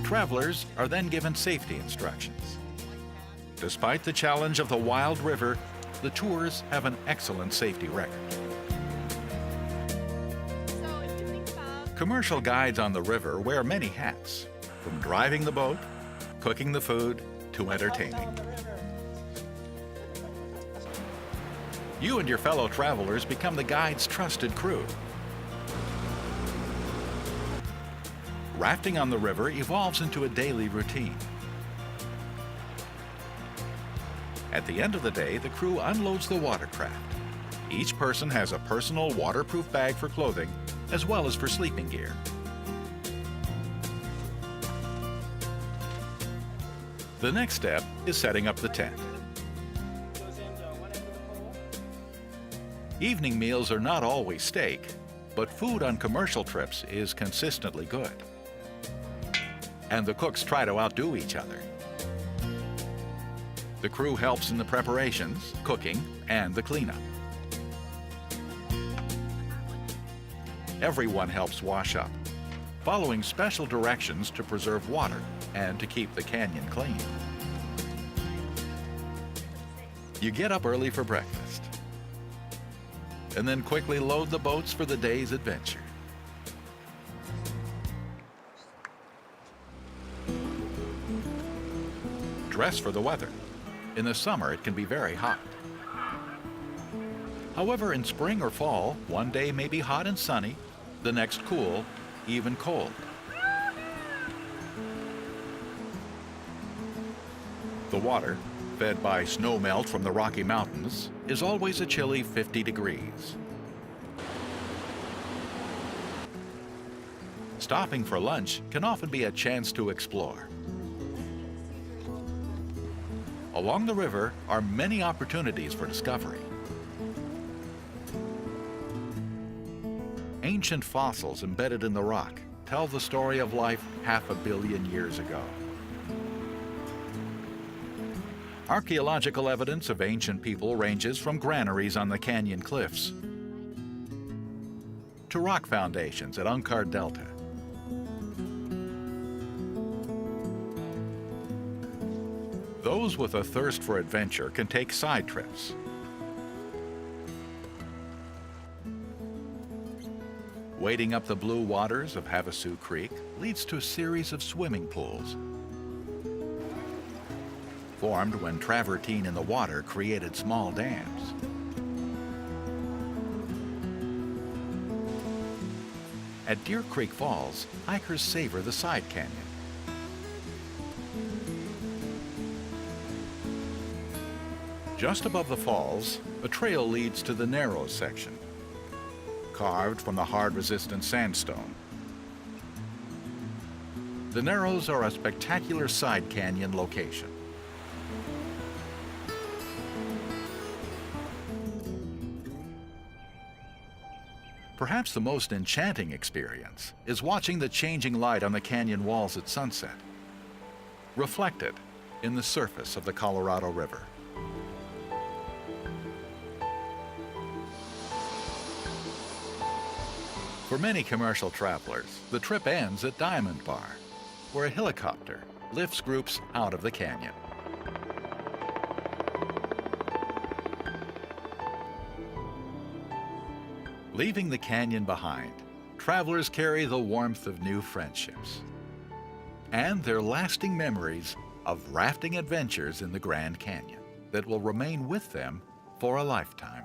Travelers are then given safety instructions. Despite the challenge of the wild river, the tours have an excellent safety record. Commercial guides on the river wear many hats, from driving the boat, cooking the food, to entertaining. You and your fellow travelers become the guide's trusted crew. Rafting on the river evolves into a daily routine. At the end of the day, the crew unloads the watercraft. Each person has a personal waterproof bag for clothing, as well as for sleeping gear. The next step is setting up the tent. Evening meals are not always steak, but food on commercial trips is consistently good. And the cooks try to outdo each other. The crew helps in the preparations, cooking, and the cleanup. Everyone helps wash up, following special directions to preserve water and to keep the canyon clean. You get up early for breakfast, and then quickly load the boats for the day's adventure. Dress for the weather. In the summer, it can be very hot. However, in spring or fall, one day may be hot and sunny, the next cool, even cold. The water, fed by snow melt from the Rocky Mountains, is always a chilly 50 degrees. Stopping for lunch can often be a chance to explore. Along the river are many opportunities for discovery. Ancient fossils embedded in the rock tell the story of life 500 million years ago. Archaeological evidence of ancient people ranges from granaries on the canyon cliffs to rock foundations at Unkar Delta. Those with a thirst for adventure can take side trips. Wading up the blue waters of Havasu Creek leads to a series of swimming pools, formed when travertine in the water created small dams. At Deer Creek Falls, hikers savor the side canyon. Just above the falls, a trail leads to the Narrows section, carved from the hard-resistant sandstone. The Narrows are a spectacular side canyon location. Perhaps the most enchanting experience is watching the changing light on the canyon walls at sunset, reflected in the surface of the Colorado River. For many commercial travelers, the trip ends at Diamond Bar, where a helicopter lifts groups out of the canyon. Leaving the canyon behind, travelers carry the warmth of new friendships and their lasting memories of rafting adventures in the Grand Canyon that will remain with them for a lifetime.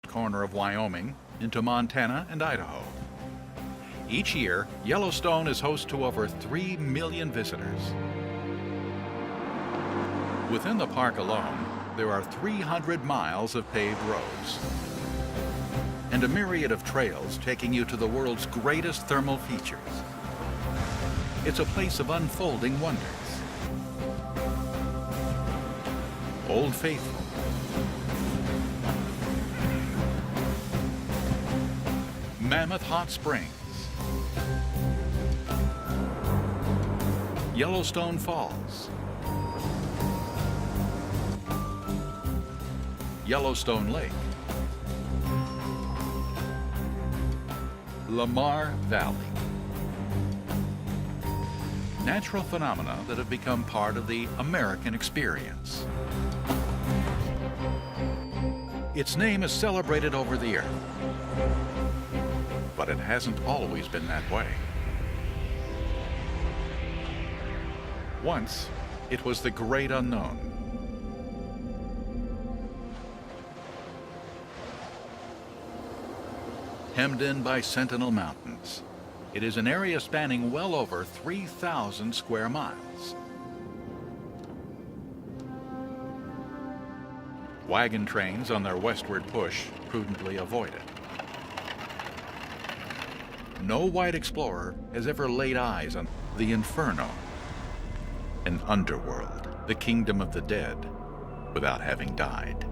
Corner of Wyoming into Montana and Idaho. Each year, Yellowstone is host to over 3 million visitors. Within the park alone, there are 300 miles of paved roads and a myriad of trails taking you to the world's greatest thermal features. It's a place of unfolding wonders. Old Faithful, Mammoth Hot Springs, Yellowstone Falls, Yellowstone Lake, Lamar Valley. Natural phenomena that have become part of the American experience. Its name is celebrated over the earth, but it hasn't always been that way. Once, it was the great unknown. Hemmed in by Sentinel Mountains, it is an area spanning well over 3,000 square miles. Wagon trains on their westward push prudently avoid it. No white explorer has ever laid eyes on the Inferno, an underworld, the kingdom of the dead, without having died.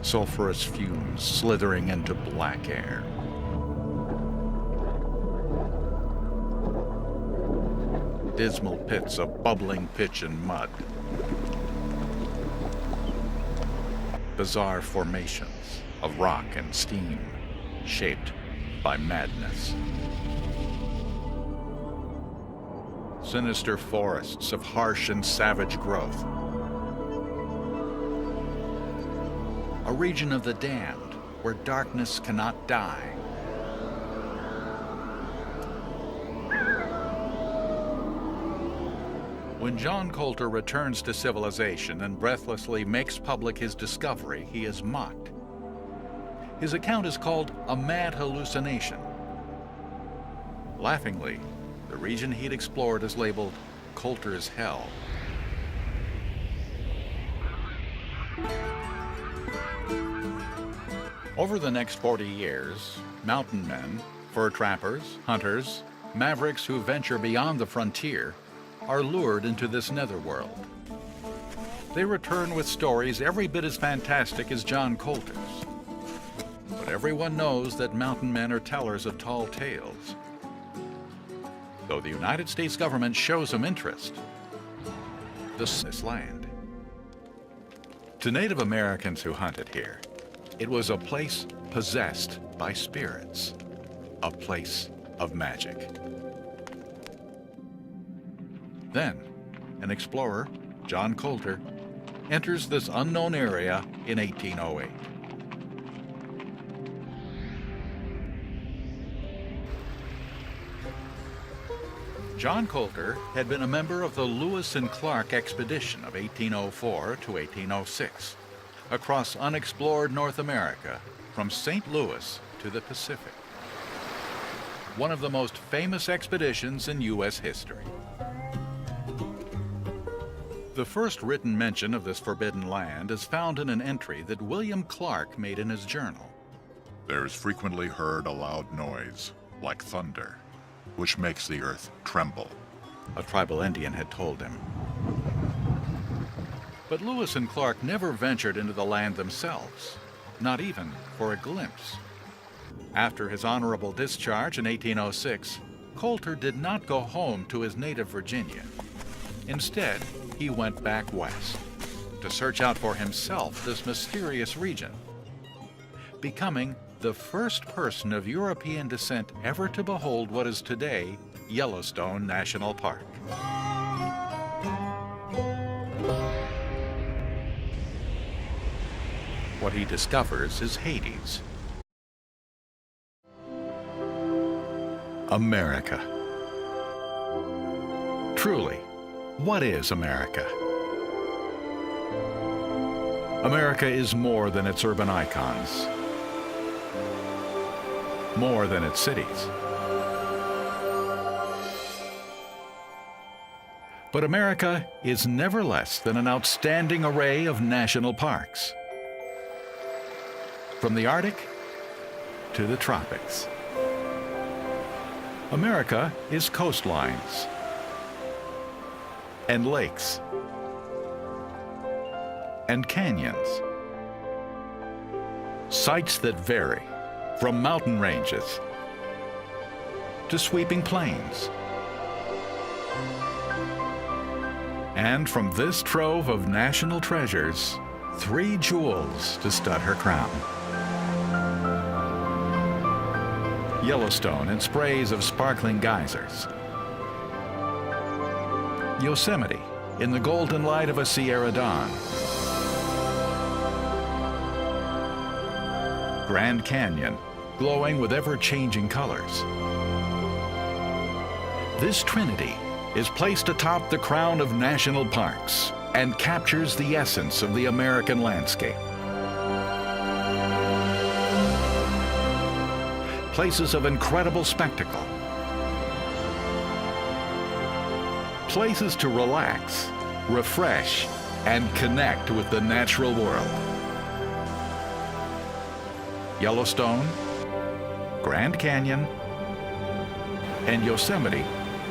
Sulfurous fumes slithering into black air. Dismal pits of bubbling pitch and mud. Bizarre formations of rock and steam, shaped by madness. Sinister forests of harsh and savage growth. A region of the damned where darkness cannot die. When John Colter returns to civilization and breathlessly makes public his discovery, he is mocked. His account is called a mad hallucination. Laughingly, the region he'd explored is labeled Colter's Hell. Over the next 40 years, mountain men, fur trappers, hunters, mavericks who venture beyond the frontier are lured into this netherworld. They return with stories every bit as fantastic as John Colter's. But everyone knows that mountain men are tellers of tall tales. Though the United States government shows some interest, this land. To Native Americans who hunted here, it was a place possessed by spirits, a place of magic. Then, an explorer, John Coulter, enters this unknown area in 1808. John Coulter had been a member of the Lewis and Clark expedition of 1804 to 1806, across unexplored North America from St. Louis to the Pacific. One of the most famous expeditions in U.S. history. The first written mention of this forbidden land is found in an entry that William Clark made in his journal. There is frequently heard a loud noise, like thunder, which makes the earth tremble, a tribal Indian had told him. But Lewis and Clark never ventured into the land themselves, not even for a glimpse. After his honorable discharge in 1806, Coulter did not go home to his native Virginia. Instead, he went back west to search out for himself this mysterious region, becoming the first person of European descent ever to behold what is today Yellowstone National Park. What he discovers is Hades. America. Truly, what is America? America is more than its urban icons, more than its cities. But America is never less than an outstanding array of national parks. From the Arctic to the tropics. America is coastlines and lakes and canyons, sites that vary from mountain ranges to sweeping plains. And from this trove of national treasures, 3 jewels to stud her crown. Yellowstone in sprays of sparkling geysers. Yosemite in the golden light of a Sierra dawn. Grand Canyon glowing with ever-changing colors. This trinity is placed atop the crown of national parks and captures the essence of the American landscape. Places of incredible spectacle. Places to relax, refresh, and connect with the natural world. Yellowstone, Grand Canyon, and Yosemite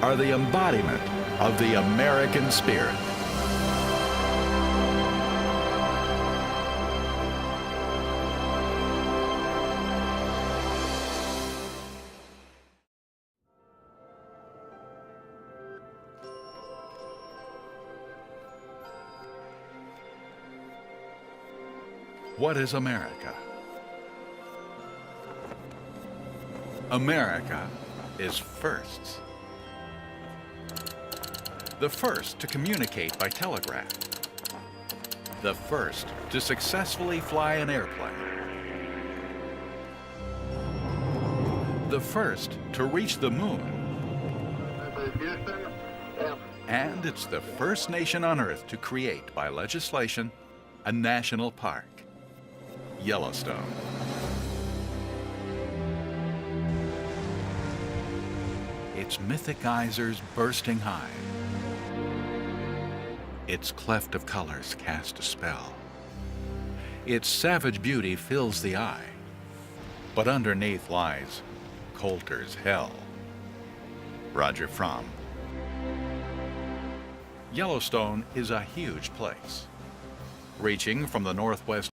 are the embodiment of the American spirit. What is America? America is firsts. The first to communicate by telegraph. The first to successfully fly an airplane. The first to reach the moon. And it's the first nation on Earth to create, by legislation, a national park. Yellowstone. Its mythic geysers bursting high. Its cleft of colors cast a spell. Its savage beauty fills the eye. But underneath lies Coulter's hell. Roger Fromm. Yellowstone is a huge place, reaching from the northwest